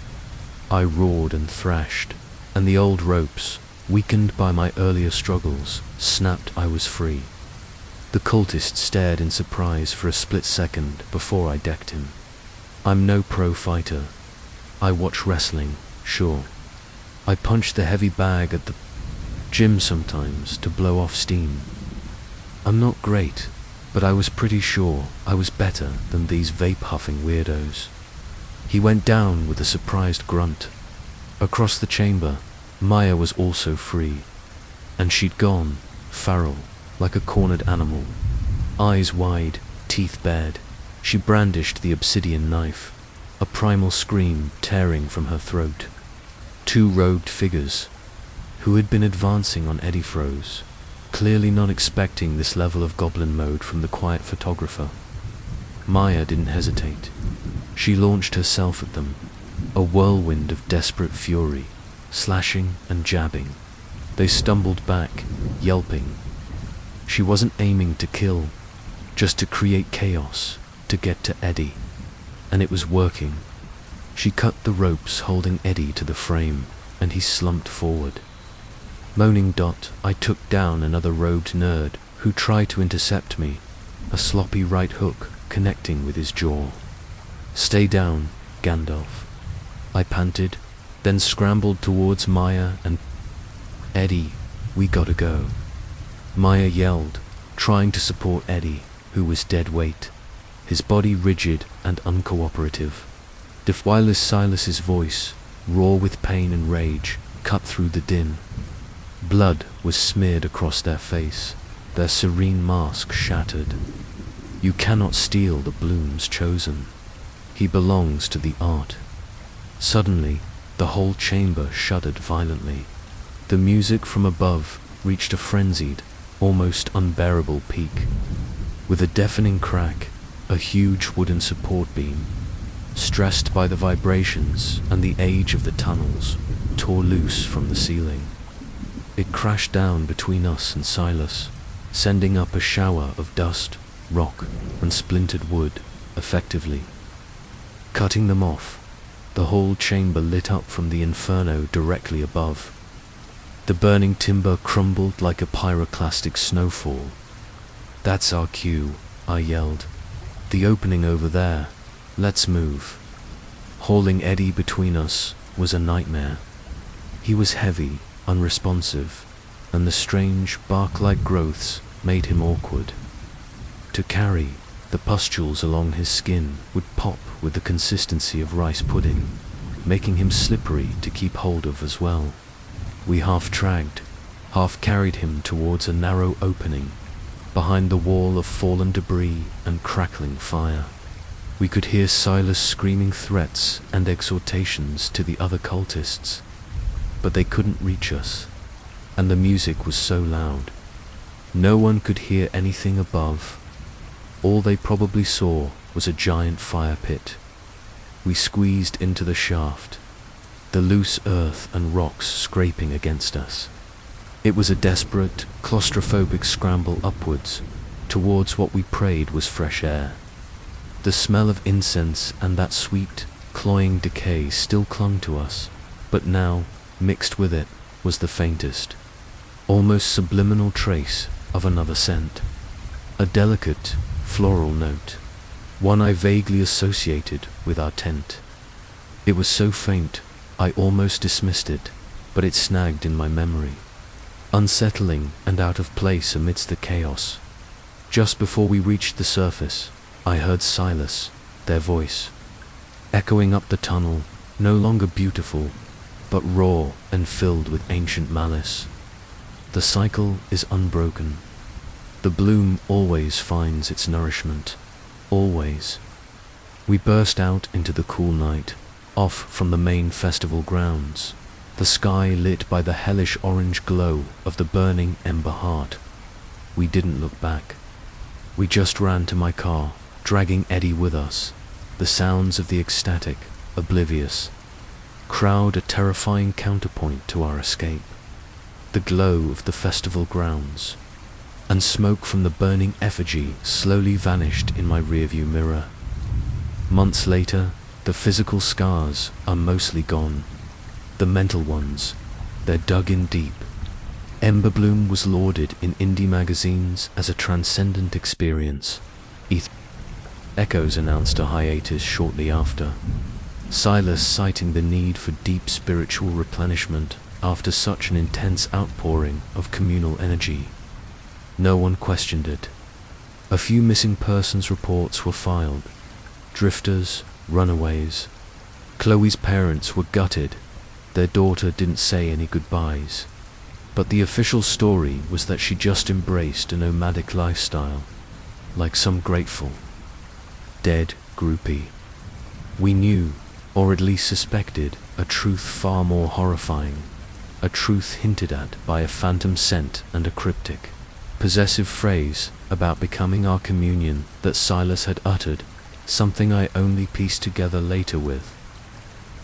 I roared and thrashed, and the old ropes, weakened by my earlier struggles, snapped. I was free. The cultist stared in surprise for a split second before I decked him. I'm no pro fighter. I watch wrestling, sure. I punch the heavy bag at the gym sometimes to blow off steam. I'm not great, but I was pretty sure I was better than these vape-huffing weirdos. He went down with a surprised grunt. Across the chamber, Maya was also free, and she'd gone, feral, like a cornered animal. Eyes wide, teeth bared, she brandished the obsidian knife, a primal scream tearing from her throat. Two robed figures, who had been advancing on Eddie, froze, clearly not expecting this level of goblin mode from the quiet photographer. Maya didn't hesitate. She launched herself at them, a whirlwind of desperate fury, slashing and jabbing. They stumbled back, yelping. She wasn't aiming to kill, just to create chaos, to get to Eddie. And it was working. She cut the ropes holding Eddie to the frame, and he slumped forward. Moaning, I took down another robed nerd who tried to intercept me, a sloppy right hook connecting with his jaw. "Stay down, Gandalf," I panted, then scrambled towards Maya and Eddie. "We gotta go," Maya yelled, trying to support Eddie, who was dead weight, his body rigid and uncooperative. While Silas's voice, raw with pain and rage, cut through the din. Blood was smeared across their face, their serene mask shattered. "You cannot steal the Bloom's chosen. He belongs to the art." Suddenly, the whole chamber shuddered violently. The music from above reached a frenzied, almost unbearable peak. With a deafening crack, a huge wooden support beam, stressed by the vibrations and the age of the tunnels, tore loose from the ceiling. It crashed down between us and Silas, sending up a shower of dust, rock, and splintered wood, effectively cutting them off. The whole chamber lit up from the inferno directly above. The burning timber crumbled like a pyroclastic snowfall. "That's our cue," I yelled. "The opening over there. Let's move." Hauling Eddie between us was a nightmare. He was heavy, unresponsive, and the strange, bark-like growths made him awkward to carry. The pustules along his skin would pop with the consistency of rice pudding, making him slippery to keep hold of as well. We half-dragged, half-carried him towards a narrow opening, behind the wall of fallen debris and crackling fire. We could hear Silas screaming threats and exhortations to the other cultists, but they couldn't reach us, and the music was so loud. No one could hear anything above. All they probably saw was a giant fire pit. We squeezed into the shaft, the loose earth and rocks scraping against us. It was a desperate, claustrophobic scramble upwards, towards what we prayed was fresh air. The smell of incense and that sweet, cloying decay still clung to us, but now, mixed with it, was the faintest, almost subliminal trace of another scent. A delicate, floral note, one I vaguely associated with our tent. It was so faint, I almost dismissed it, but it snagged in my memory, unsettling and out of place amidst the chaos. Just before we reached the surface, I heard Silas, their voice, echoing up the tunnel, no longer beautiful, but raw and filled with ancient malice. "The cycle is unbroken. The bloom always finds its nourishment. Always." We burst out into the cool night, off from the main festival grounds, the sky lit by the hellish orange glow of the burning ember heart. We didn't look back. We just ran to my car, dragging Eddie with us, the sounds of the ecstatic, oblivious crowd a terrifying counterpoint to our escape. The glow of the festival grounds, and smoke from the burning effigy slowly vanished in my rearview mirror. Months later, the physical scars are mostly gone. The mental ones, they're dug in deep. Ember Bloom was lauded in indie magazines as a transcendent experience. Echoes announced a hiatus shortly after, Silas citing the need for deep spiritual replenishment after such an intense outpouring of communal energy. No one questioned it. A few missing persons reports were filed. Drifters, runaways, Chloe's parents were gutted. Their daughter didn't say any goodbyes. But the official story was that she just embraced a nomadic lifestyle, like some grateful, dead groupie. We knew, or at least suspected, a truth far more horrifying, a truth hinted at by a phantom scent and a cryptic, possessive phrase about becoming our communion that Silas had uttered, something I only pieced together later with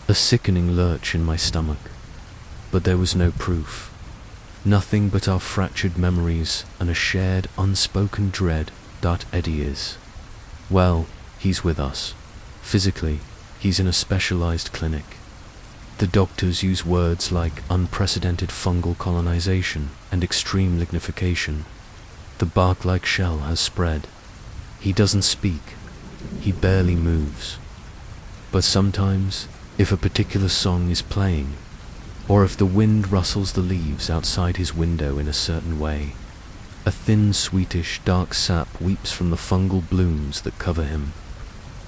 a sickening lurch in my stomach. But there was no proof. Nothing but our fractured memories and a shared, unspoken dread that Eddie is. Well, he's with us. Physically, he's in a specialized clinic. The doctors use words like unprecedented fungal colonization and extreme lignification. The bark-like shell has spread. He doesn't speak. He barely moves. But sometimes, if a particular song is playing, or if the wind rustles the leaves outside his window in a certain way, a thin, sweetish, dark sap weeps from the fungal blooms that cover him.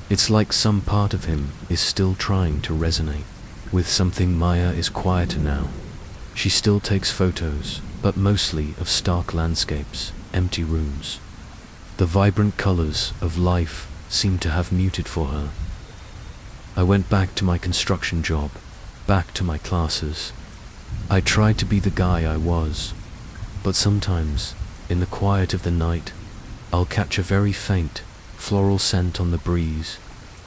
It's like some part of him is still trying to resonate with something. Maya is quieter now. She still takes photos, but mostly of stark landscapes, empty rooms. The vibrant colors of life seem to have muted for her. I went back to my construction job, back to my classes. I tried to be the guy I was, but sometimes, in the quiet of the night, I'll catch a very faint, floral scent on the breeze,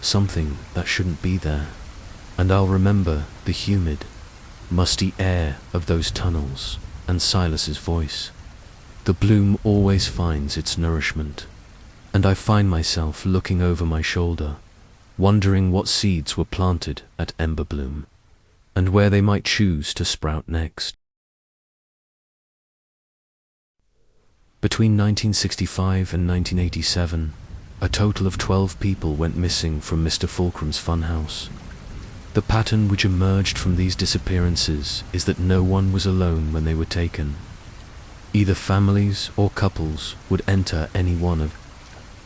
something that shouldn't be there, and I'll remember the humid, musty air of those tunnels and Silas's voice. The bloom always finds its nourishment, and I find myself looking over my shoulder, wondering what seeds were planted at Emberbloom, and where they might choose to sprout next. Between 1965 and 1987, a total of 12 people went missing from Mr. Fulcrum's funhouse. The pattern which emerged from these disappearances is that no one was alone when they were taken. Either families or couples would enter any one of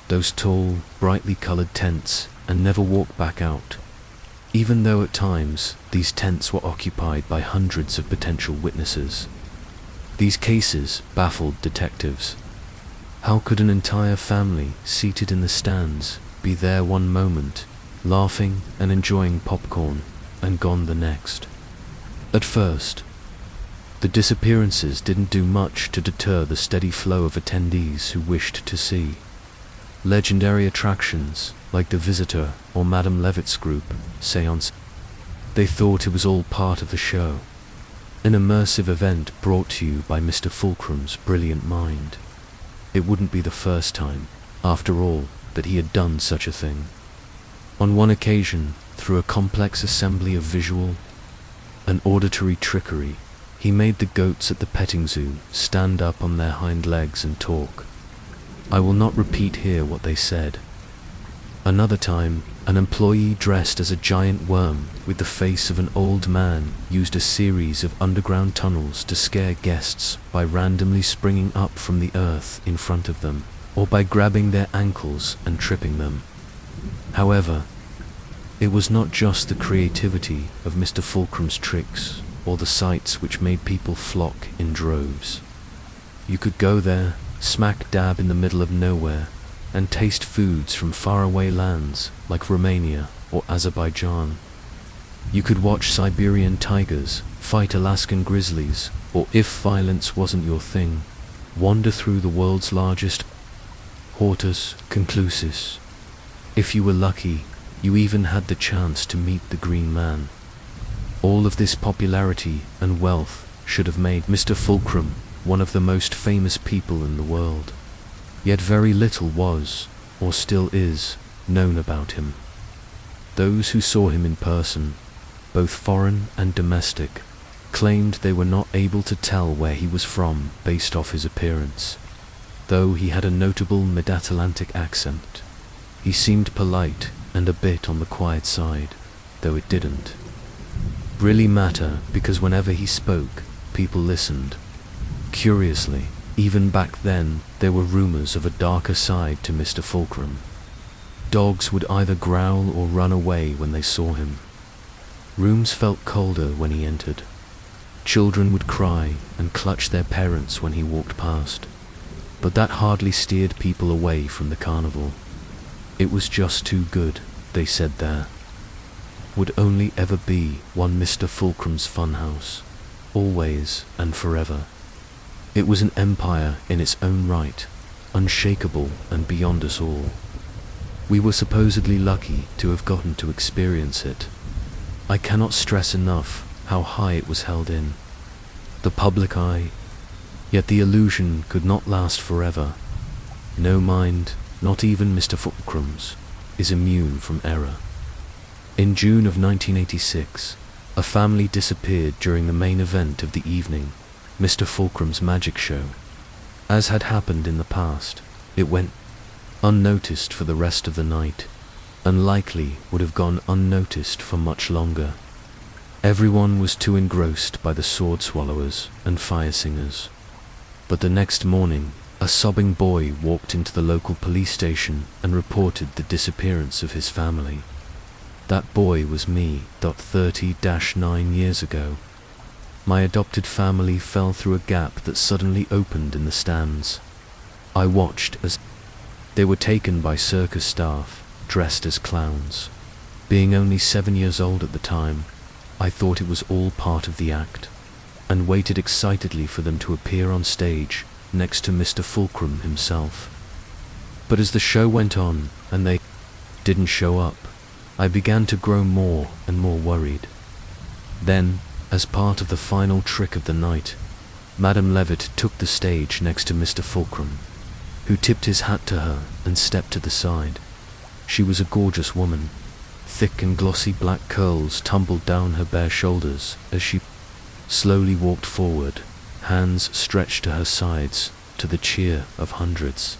those tall, brightly colored tents and never walk back out, even though at times these tents were occupied by hundreds of potential witnesses. These cases baffled detectives. How could an entire family seated in the stands be there one moment, laughing and enjoying popcorn, and gone the next? At first, the disappearances didn't do much to deter the steady flow of attendees who wished to see legendary attractions like the Visitor or Madame Levitt's group, Seance. They thought it was all part of the show, an immersive event brought to you by Mr. Fulcrum's brilliant mind. It wouldn't be the first time, after all, that he had done such a thing. On one occasion, through a complex assembly of visual and auditory trickery, he made the goats at the petting zoo stand up on their hind legs and talk. I will not repeat here what they said. Another time, an employee dressed as a giant worm with the face of an old man used a series of underground tunnels to scare guests by randomly springing up from the earth in front of them, or by grabbing their ankles and tripping them. However, it was not just the creativity of Mr. Fulcrum's tricks or the sights which made people flock in droves. You could go there, smack dab in the middle of nowhere, and taste foods from faraway lands like Romania or Azerbaijan. You could watch Siberian tigers fight Alaskan grizzlies, or if violence wasn't your thing, wander through the world's largest Hortus conclusus. If you were lucky, you even had the chance to meet the Green Man. All of this popularity and wealth should have made Mr. Fulcrum one of the most famous people in the world. Yet very little was, or still is, known about him. Those who saw him in person, both foreign and domestic, claimed they were not able to tell where he was from based off his appearance, though he had a notable mid-Atlantic accent. He seemed polite and a bit on the quiet side, though it didn't really matter because whenever he spoke, people listened. Curiously, even back then, there were rumors of a darker side to Mr. Fulcrum. Dogs would either growl or run away when they saw him. Rooms felt colder when he entered. Children would cry and clutch their parents when he walked past. But that hardly steered people away from the carnival. It was just too good, they said there. Would only ever be one Mr. Fulcrum's funhouse, always and forever. It was an empire in its own right, unshakable and beyond us all. We were supposedly lucky to have gotten to experience it. I cannot stress enough how high it was held in the public eye, yet the illusion could not last forever. No mind, not even Mr. Fulcrum's, is immune from error. In June of 1986, a family disappeared during the main event of the evening, Mr. Fulcrum's magic show. As had happened in the past, it went unnoticed for the rest of the night, and likely would have gone unnoticed for much longer. Everyone was too engrossed by the sword swallowers and fire singers. But the next morning, a sobbing boy walked into the local police station and reported the disappearance of his family. That boy was me, 30-9 years ago. My adopted family fell through a gap that suddenly opened in the stands. I watched as they were taken by circus staff, dressed as clowns. Being only 7 years old at the time, I thought it was all part of the act, and waited excitedly for them to appear on stage next to Mr. Fulcrum himself. But as the show went on and they didn't show up, I began to grow more and more worried. Then, as part of the final trick of the night, Madame Levitt took the stage next to Mr. Fulcrum, who tipped his hat to her and stepped to the side. She was a gorgeous woman. Thick and glossy black curls tumbled down her bare shoulders as she slowly walked forward, hands stretched to her sides, to the cheer of hundreds.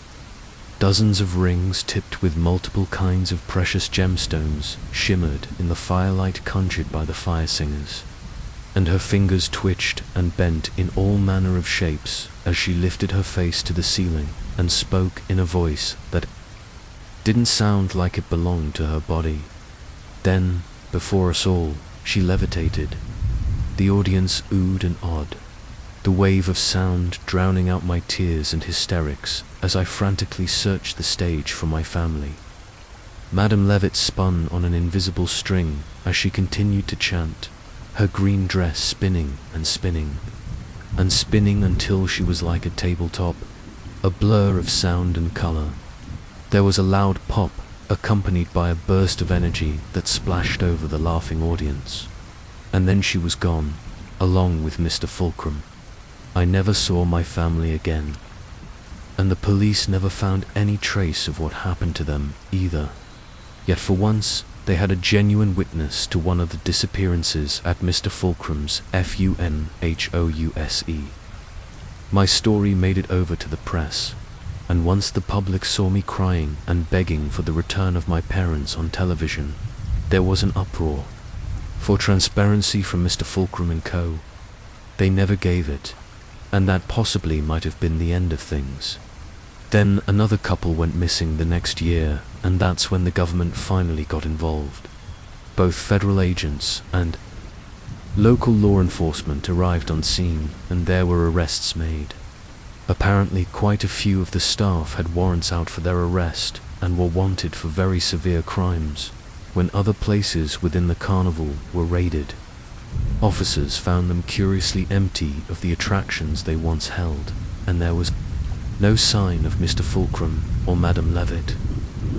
Dozens of rings tipped with multiple kinds of precious gemstones shimmered in the firelight conjured by the fire singers, and her fingers twitched and bent in all manner of shapes as she lifted her face to the ceiling and spoke in a voice that didn't sound like it belonged to her body. Then, before us all, she levitated. The audience oohed and awed, the wave of sound drowning out my tears and hysterics as I frantically searched the stage for my family. Madame Levitt spun on an invisible string as she continued to chant, her green dress spinning and spinning, and spinning until she was like a tabletop, a blur of sound and color. There was a loud pop, accompanied by a burst of energy that splashed over the laughing audience. And then she was gone, along with Mr. Fulcrum. I never saw my family again, and the police never found any trace of what happened to them either. Yet for once, they had a genuine witness to one of the disappearances at Mr. Fulcrum's funhouse. My story made it over to the press, and once the public saw me crying and begging for the return of my parents on television, there was an uproar. For transparency from Mr. Fulcrum and Co. They never gave it, and that possibly might have been the end of things. Then another couple went missing the next year, and that's when the government finally got involved. Both federal agents and local law enforcement arrived on scene, and there were arrests made. Apparently quite a few of the staff had warrants out for their arrest and were wanted for very severe crimes. When other places within the carnival were raided, officers found them curiously empty of the attractions they once held, and there was no sign of Mr. Fulcrum or Madame Levitt.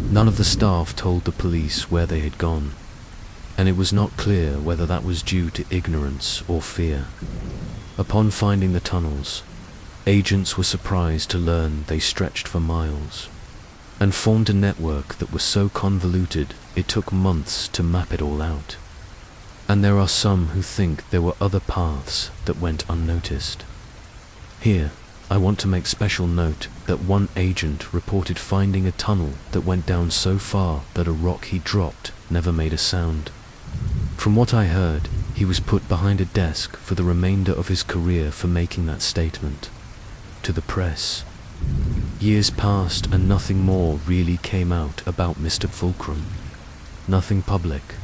None of the staff told the police where they had gone, and it was not clear whether that was due to ignorance or fear. Upon finding the tunnels, agents were surprised to learn they stretched for miles, and formed a network that was so convoluted it took months to map it all out. And there are some who think there were other paths that went unnoticed. Here, I want to make special note that one agent reported finding a tunnel that went down so far that a rock he dropped never made a sound. From what I heard, he was put behind a desk for the remainder of his career for making that statement to the press. Years passed and nothing more really came out about Mr. Fulcrum. Nothing public.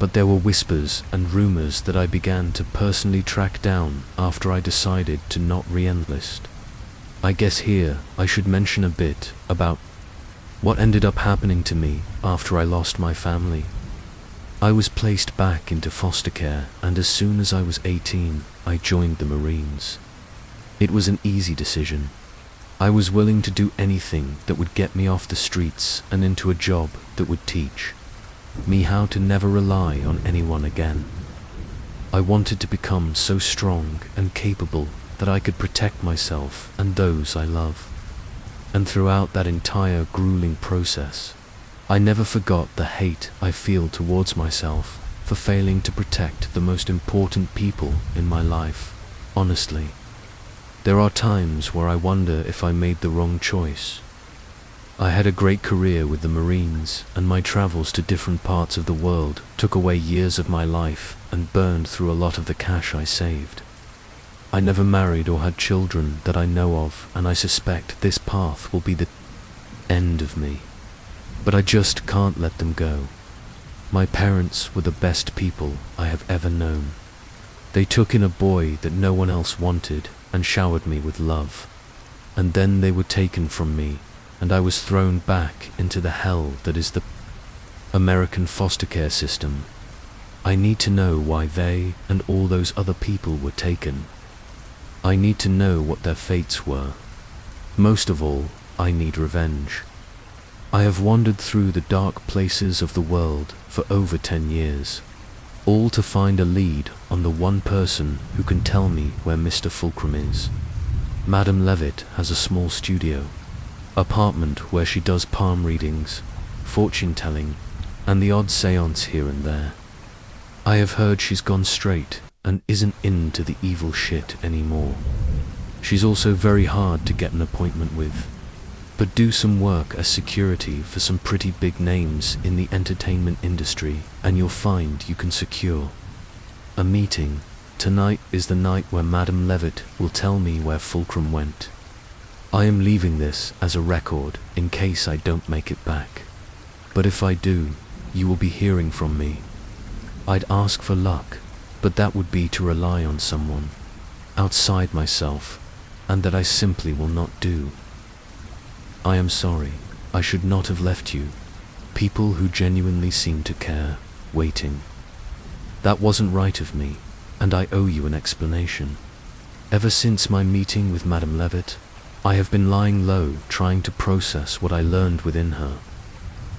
but there were whispers and rumors that I began to personally track down after I decided to not re-enlist. I guess here I should mention a bit about what ended up happening to me after I lost my family. I was placed back into foster care, and as soon as I was 18, I joined the Marines. It was an easy decision. I was willing to do anything that would get me off the streets and into a job that would teach me how to never rely on anyone again. I wanted to become so strong and capable that I could protect myself and those I love. And throughout that entire grueling process, I never forgot the hate I feel towards myself for failing to protect the most important people in my life. Honestly, there are times where I wonder if I made the wrong choice. I had a great career with the Marines, and my travels to different parts of the world took away years of my life and burned through a lot of the cash I saved. I never married or had children that I know of, and I suspect this path will be the end of me. But I just can't let them go. My parents were the best people I have ever known. They took in a boy that no one else wanted and showered me with love. And then they were taken from me, and I was thrown back into the hell that is the American foster care system. I need to know why they and all those other people were taken. I need to know what their fates were. Most of all, I need revenge. I have wandered through the dark places of the world for over 10 years, all to find a lead on the one person who can tell me where Mr. Fulcrum is. Madame Levitt has a small studio, apartment where she does palm readings, fortune-telling, and the odd seance here and there. I have heard she's gone straight and isn't into the evil shit anymore. She's also very hard to get an appointment with, but do some work as security for some pretty big names in the entertainment industry and you'll find you can secure a meeting. Tonight is the night where Madame Levitt will tell me where Fulcrum went. I am leaving this as a record in case I don't make it back. But if I do, you will be hearing from me. I'd ask for luck, but that would be to rely on someone outside myself, and that I simply will not do. I am sorry, I should not have left you, people who genuinely seem to care, waiting. That wasn't right of me, and I owe you an explanation. Ever since my meeting with Madame Levitt, I have been lying low trying to process what I learned within her.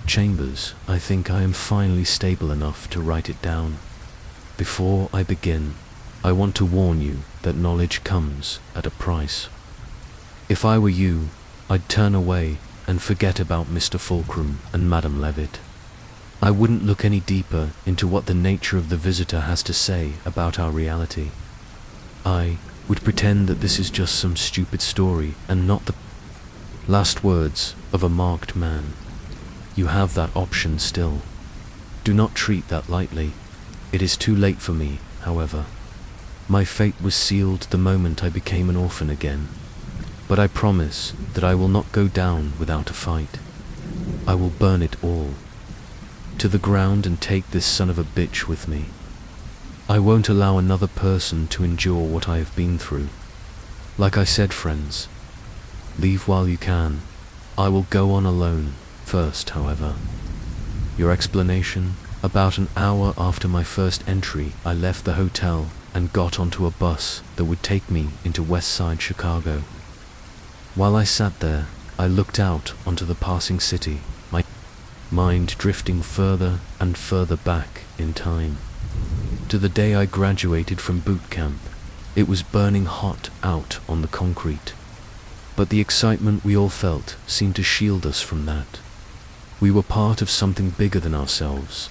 Chambers, I think I am finally stable enough to write it down. Before I begin, I want to warn you that knowledge comes at a price. If I were you, I'd turn away and forget about Mr. Fulcrum and Madame Levitt. I wouldn't look any deeper into what the nature of the visitor has to say about our reality. I would pretend that this is just some stupid story and not the last words of a marked man. You have that option still. Do not treat that lightly. It is too late for me, however. My fate was sealed the moment I became an orphan again. But I promise that I will not go down without a fight. I will burn it all to the ground and take this son of a bitch with me. I won't allow another person to endure what I have been through. Like I said, friends, leave while you can. I will go on alone first, however. Your explanation? About an hour after my first entry, I left the hotel and got onto a bus that would take me into West Side Chicago. While I sat there, I looked out onto the passing city, my mind drifting further and further back in time. To the day I graduated from boot camp. It was burning hot out on the concrete. But the excitement we all felt seemed to shield us from that. We were part of something bigger than ourselves.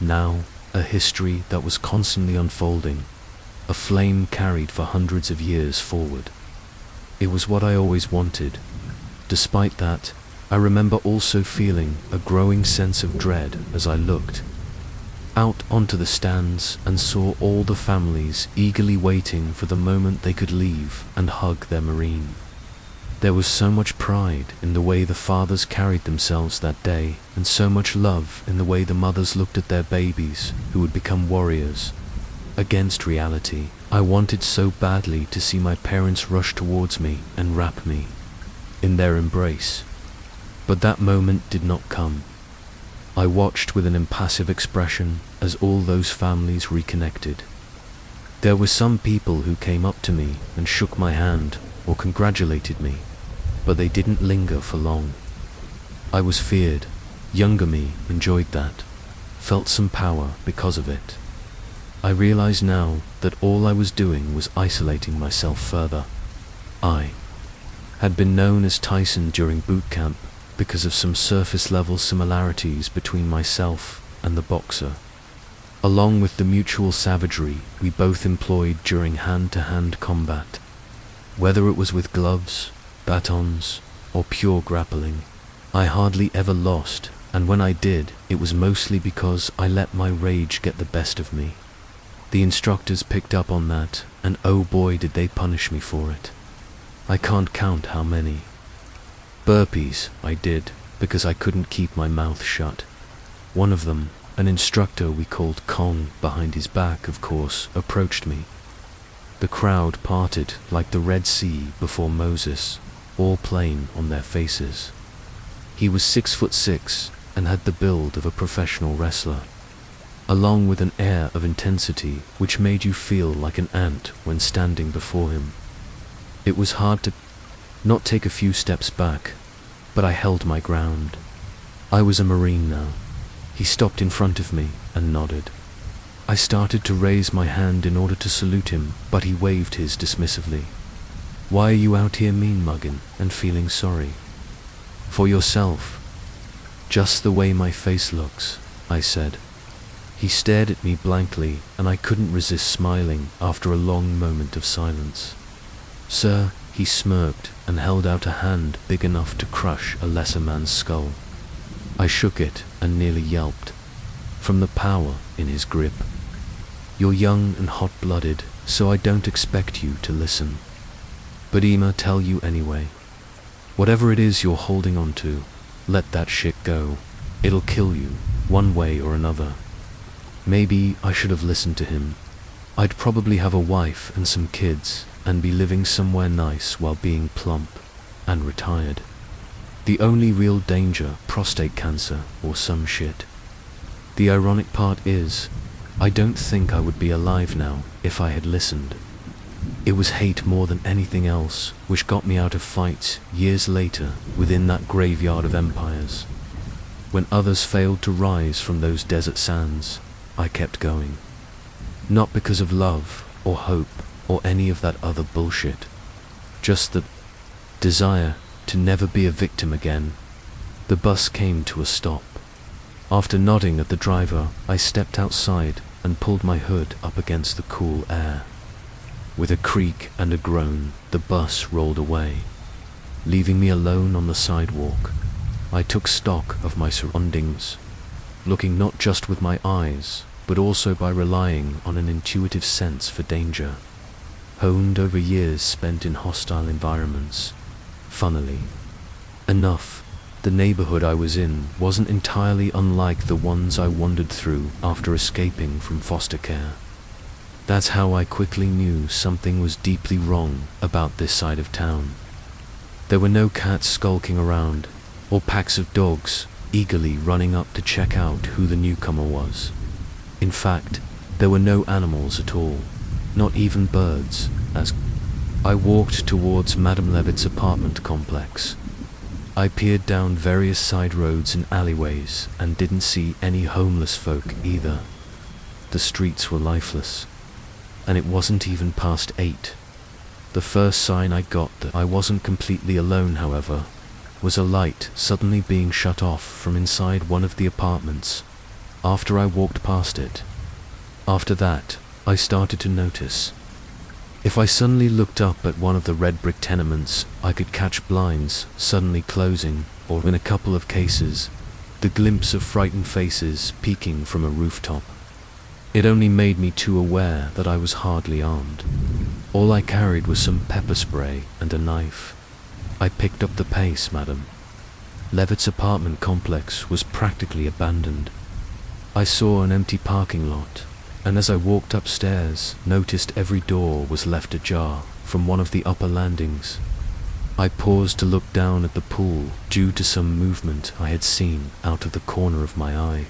Now, a history that was constantly unfolding, a flame carried for hundreds of years forward. It was what I always wanted. Despite that, I remember also feeling a growing sense of dread as I looked out onto the stands and saw all the families eagerly waiting for the moment they could leave and hug their Marine. There was so much pride in the way the fathers carried themselves that day, and so much love in the way the mothers looked at their babies who would become warriors. Against reality, I wanted so badly to see my parents rush towards me and wrap me in their embrace. But that moment did not come. I watched with an impassive expression as all those families reconnected. There were some people who came up to me and shook my hand or congratulated me, but they didn't linger for long. I was feared. Younger me enjoyed that, felt some power because of it. I realize now that all I was doing was isolating myself further. I had been known as Tyson during boot camp because of some surface-level similarities between myself and the boxer, along with the mutual savagery we both employed during hand-to-hand combat. Whether it was with gloves, batons, or pure grappling, I hardly ever lost, and when I did, it was mostly because I let my rage get the best of me. The instructors picked up on that, and oh boy did they punish me for it. I can't count how many. Burpees I did, because I couldn't keep my mouth shut. One of them, an instructor we called Kong behind his back, of course, approached me. The crowd parted like the Red Sea before Moses, all plain on their faces. He was 6'6" and had the build of a professional wrestler, along with an air of intensity which made you feel like an ant when standing before him. It was hard to not take a few steps back, but I held my ground. I was a Marine now. He stopped in front of me and nodded. I started to raise my hand in order to salute him, but he waved his dismissively. "Why are you out here mean-mugging and feeling sorry?" "For yourself. Just the way my face looks," I said. He stared at me blankly, and I couldn't resist smiling after a long moment of silence. "Sir," he smirked and held out a hand big enough to crush a lesser man's skull. I shook it and nearly yelped, from the power in his grip. "You're young and hot-blooded, so I don't expect you to listen. But I'ma tell you anyway. Whatever it is you're holding on to, let that shit go. It'll kill you, one way or another." Maybe I should have listened to him. I'd probably have a wife and some kids, and be living somewhere nice while being plump and retired. The only real danger, prostate cancer or some shit. The ironic part is, I don't think I would be alive now if I had listened. It was hate more than anything else which got me out of fights years later within that graveyard of empires. When others failed to rise from those desert sands, I kept going. Not because of love or hope or any of that other bullshit. Just the desire to never be a victim again. The bus came to a stop. After nodding at the driver, I stepped outside and pulled my hood up against the cool air. With a creak and a groan, the bus rolled away, leaving me alone on the sidewalk. I took stock of my surroundings, looking not just with my eyes, but also by relying on an intuitive sense for danger, honed over years spent in hostile environments. Funnily enough, the neighborhood I was in wasn't entirely unlike the ones I wandered through after escaping from foster care. That's how I quickly knew something was deeply wrong about this side of town. There were no cats skulking around, or packs of dogs eagerly running up to check out who the newcomer was. In fact, there were no animals at all, not even birds, as I walked towards Madame Levitt's apartment complex. I peered down various side roads and alleyways and didn't see any homeless folk either. The streets were lifeless, and it wasn't even past 8. The first sign I got that I wasn't completely alone, however, was a light suddenly being shut off from inside one of the apartments after I walked past it. After that, I started to notice. If I suddenly looked up at one of the red brick tenements, I could catch blinds suddenly closing, or in a couple of cases, the glimpse of frightened faces peeking from a rooftop. It only made me too aware that I was hardly armed. All I carried was some pepper spray and a knife. I picked up the pace, madam. Levitt's apartment complex was practically abandoned. I saw an empty parking lot, and as I walked upstairs, noticed every door was left ajar from one of the upper landings. I paused to look down at the pool due to some movement I had seen out of the corner of my eye.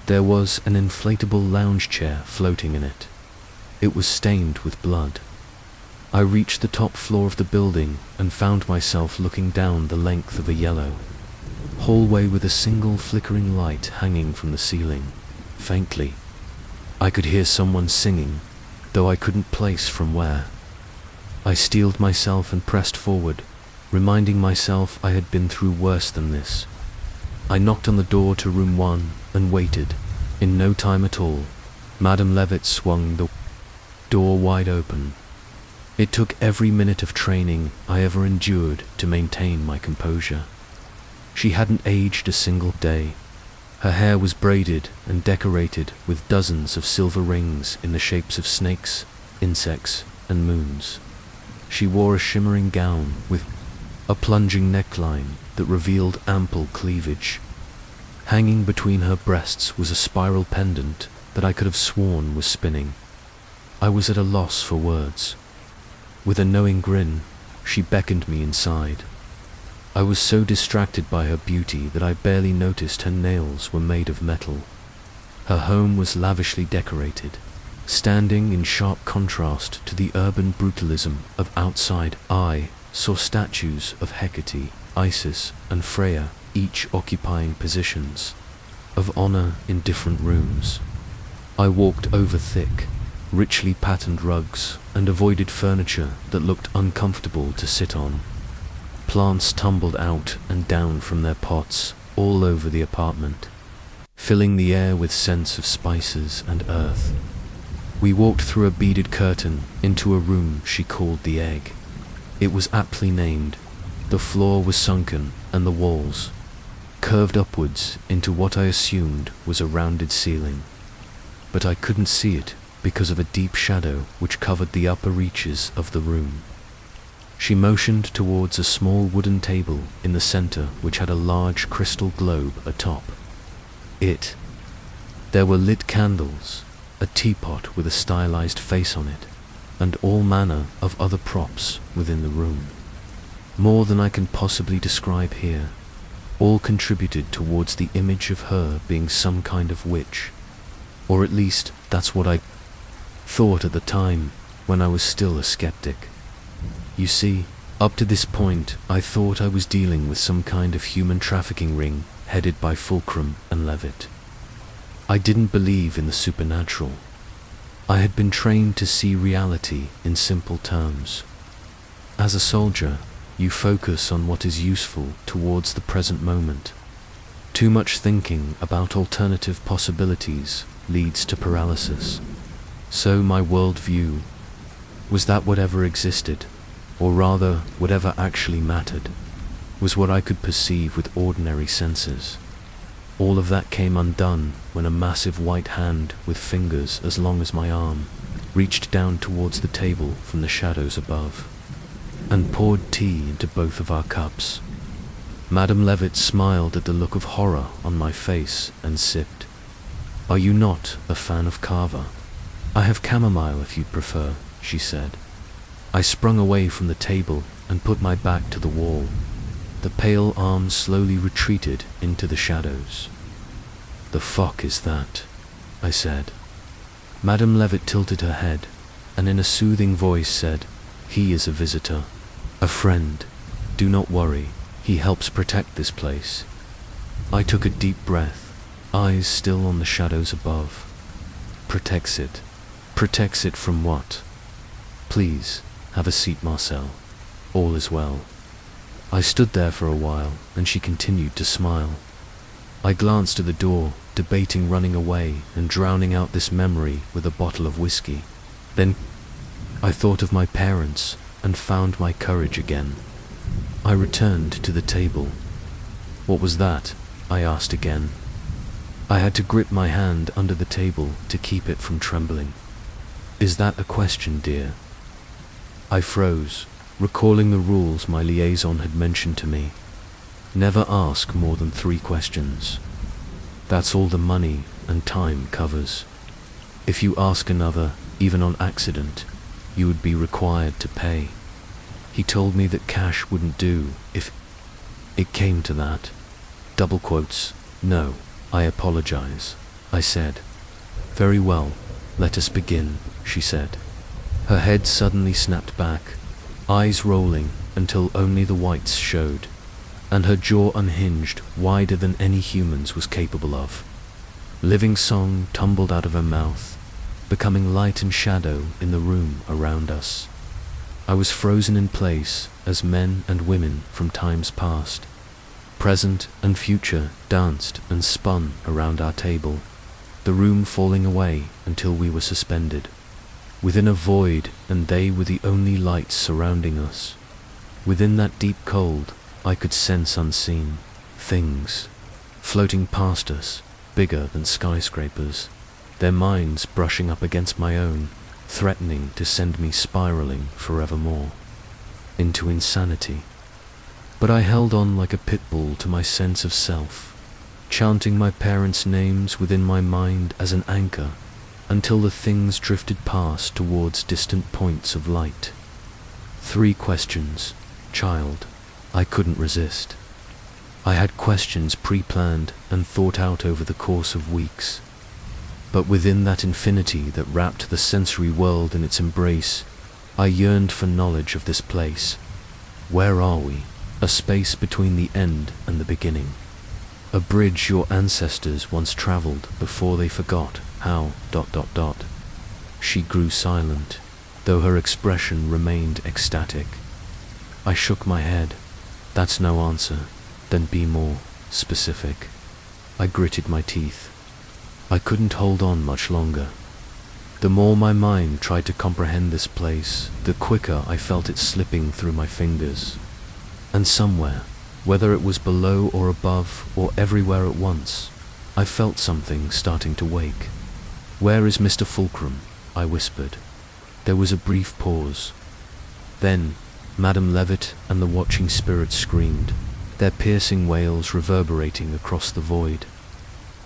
There was an inflatable lounge chair floating in it. It was stained with blood. I reached the top floor of the building and found myself looking down the length of a yellow hallway with a single flickering light hanging from the ceiling, faintly. I could hear someone singing, though I couldn't place from where. I steeled myself and pressed forward, reminding myself I had been through worse than this. I knocked on the door to room 1 and waited. In no time at all, Madame Levitt swung the door wide open. It took every minute of training I ever endured to maintain my composure. She hadn't aged a single day. Her hair was braided and decorated with dozens of silver rings in the shapes of snakes, insects, and moons. She wore a shimmering gown with a plunging neckline that revealed ample cleavage. Hanging between her breasts was a spiral pendant that I could have sworn was spinning. I was at a loss for words. With a knowing grin, she beckoned me inside. I was so distracted by her beauty that I barely noticed her nails were made of metal. Her home was lavishly decorated, standing in sharp contrast to the urban brutalism of outside. I saw statues of Hecate, Isis, and Freya, each occupying positions of honor in different rooms. I walked over thick, richly patterned rugs and avoided furniture that looked uncomfortable to sit on. Plants tumbled out and down from their pots all over the apartment, filling the air with scents of spices and earth. We walked through a beaded curtain into a room she called the egg. It was aptly named. The floor was sunken and the walls curved upwards into what I assumed was a rounded ceiling. But I couldn't see it because of a deep shadow which covered the upper reaches of the room. She motioned towards a small wooden table in the center which had a large crystal globe atop it. There were lit candles, a teapot with a stylized face on it, and all manner of other props within the room. More than I can possibly describe here, all contributed towards the image of her being some kind of witch, or at least that's what I thought at the time when I was still a skeptic. You see, up to this point, I thought I was dealing with some kind of human trafficking ring headed by Fulcrum and Levitt. I didn't believe in the supernatural. I had been trained to see reality in simple terms. As a soldier, you focus on what is useful towards the present moment. Too much thinking about alternative possibilities leads to paralysis. So my worldview was that whatever existed, or rather whatever actually mattered, was what I could perceive with ordinary senses. All of that came undone when a massive white hand with fingers as long as my arm reached down towards the table from the shadows above and poured tea into both of our cups. Madame Levitt smiled at the look of horror on my face and sipped. "Are you not a fan of kava? I have chamomile if you'd prefer," she said. I sprung away from the table and put my back to the wall. The pale arms slowly retreated into the shadows. "The fuck is that?" I said. Madame Levitt tilted her head, and in a soothing voice said, "He is a visitor, a friend. Do not worry, he helps protect this place." I took a deep breath, eyes still on the shadows above. "Protects it? Protects it from what?" "Please, have a seat, Marcel. All is well." I stood there for a while, and she continued to smile. I glanced at the door, debating running away and drowning out this memory with a bottle of whiskey. Then I thought of my parents and found my courage again. I returned to the table. "What was that?" I asked again. I had to grip my hand under the table to keep it from trembling. "Is that a question, dear?" I froze, recalling the rules my liaison had mentioned to me. Never ask more than 3 questions. That's all the money and time covers. If you ask another, even on accident, you would be required to pay. He told me that cash wouldn't do if it came to that. Double quotes. No, I apologize, I said. Very well, let us begin, she said. Her head suddenly snapped back, eyes rolling until only the whites showed, and her jaw unhinged wider than any human's was capable of. Living song tumbled out of her mouth, becoming light and shadow in the room around us. I was frozen in place as men and women from times past, present and future, danced and spun around our table, the room falling away until we were suspended within a void, and they were the only lights surrounding us. Within that deep cold, I could sense unseen things floating past us, bigger than skyscrapers, their minds brushing up against my own, threatening to send me spiraling forevermore into insanity. But I held on like a pit bull to my sense of self, chanting my parents' names within my mind as an anchor, until the things drifted past towards distant points of light. 3 questions, child. I couldn't resist. I had questions pre-planned and thought out over the course of weeks. But within that infinity that wrapped the sensory world in its embrace, I yearned for knowledge of this place. Where are we? A space between the end and the beginning. A bridge your ancestors once traveled before they forgot how... She grew silent, though her expression remained ecstatic. I shook my head. That's no answer. Then be more specific. I gritted my teeth. I couldn't hold on much longer. The more my mind tried to comprehend this place, the quicker I felt it slipping through my fingers. And somewhere, whether it was below or above or everywhere at once, I felt something starting to wake. Where is Mr. Fulcrum? I whispered. There was a brief pause. Then, Madame Levitt and the watching spirits screamed, their piercing wails reverberating across the void.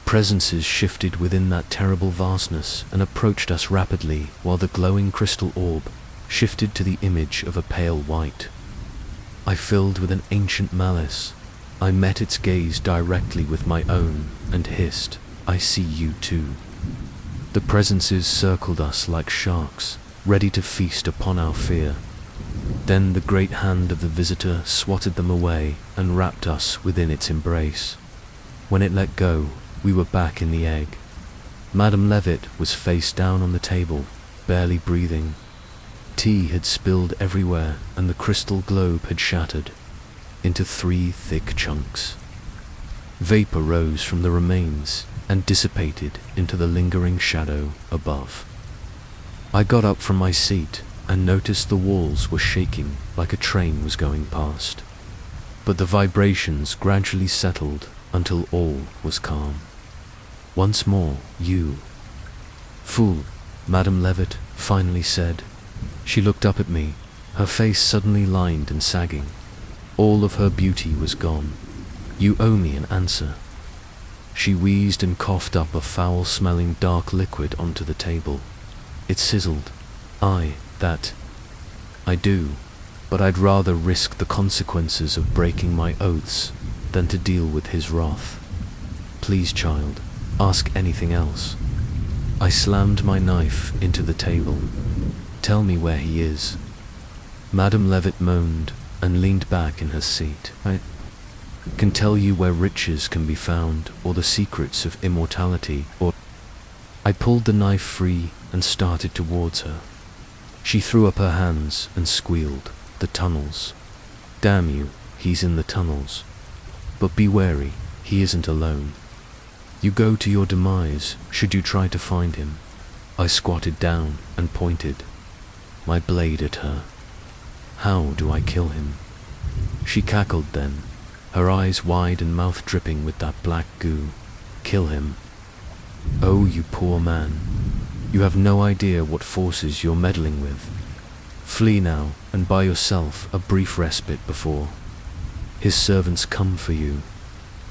Presences shifted within that terrible vastness and approached us rapidly, while the glowing crystal orb shifted to the image of a pale white. I filled with an ancient malice. I met its gaze directly with my own and hissed, I see you too. The presences circled us like sharks, ready to feast upon our fear. Then the great hand of the visitor swatted them away and wrapped us within its embrace. When it let go, we were back in the egg. Madame Levitt was face down on the table, barely breathing. Tea had spilled everywhere, and the crystal globe had shattered into 3 thick chunks. Vapor rose from the remains and dissipated into the lingering shadow above. I got up from my seat and noticed the walls were shaking like a train was going past. But the vibrations gradually settled until all was calm. Once more, you. Fool, Madame Levitt finally said. She looked up at me, her face suddenly lined and sagging. All of her beauty was gone. You owe me an answer. She wheezed and coughed up a foul-smelling dark liquid onto the table. It sizzled. I do, but I'd rather risk the consequences of breaking my oaths than to deal with his wrath. Please, child, ask anything else. I slammed my knife into the table. Tell me where he is. Madame Levitt moaned and leaned back in her seat. I can tell you where riches can be found, or the secrets of immortality, or... I pulled the knife free and started towards her. She threw up her hands and squealed. The tunnels. Damn you, he's in the tunnels. But be wary, he isn't alone. You go to your demise should you try to find him. I squatted down and pointed my blade at her. How do I kill him? She cackled then, her eyes wide and mouth dripping with that black goo. Kill him. Oh, you poor man. You have no idea what forces you're meddling with. Flee now, and buy yourself a brief respite before his servants come for you.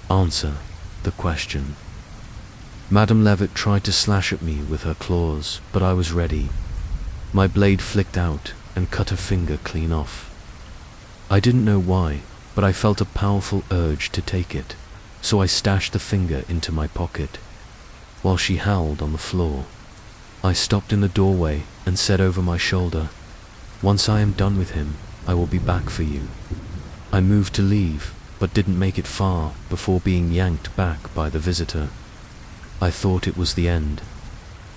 Answer the question. Madame Levitt tried to slash at me with her claws, but I was ready. My blade flicked out and cut her finger clean off. I didn't know why, but I felt a powerful urge to take it, so I stashed the finger into my pocket. While she howled on the floor, I stopped in the doorway and said over my shoulder, "Once I am done with him, I will be back for you." I moved to leave, but didn't make it far before being yanked back by the visitor. I thought it was the end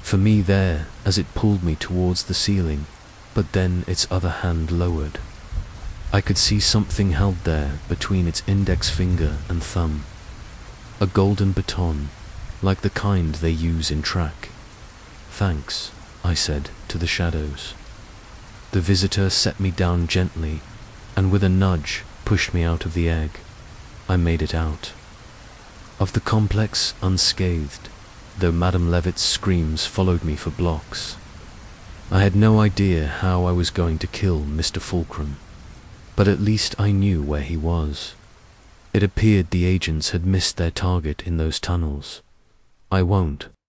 for me there as it pulled me towards the ceiling, but then its other hand lowered. I could see something held there between its index finger and thumb. A golden baton, like the kind they use in track. "Thanks," I said to the shadows. The visitor set me down gently, and with a nudge pushed me out of the egg. I made it out of the complex unscathed, though Madame Levitt's screams followed me for blocks. I had no idea how I was going to kill Mr. Fulcrum, but at least I knew where he was. It appeared the agents had missed their target in those tunnels. I won't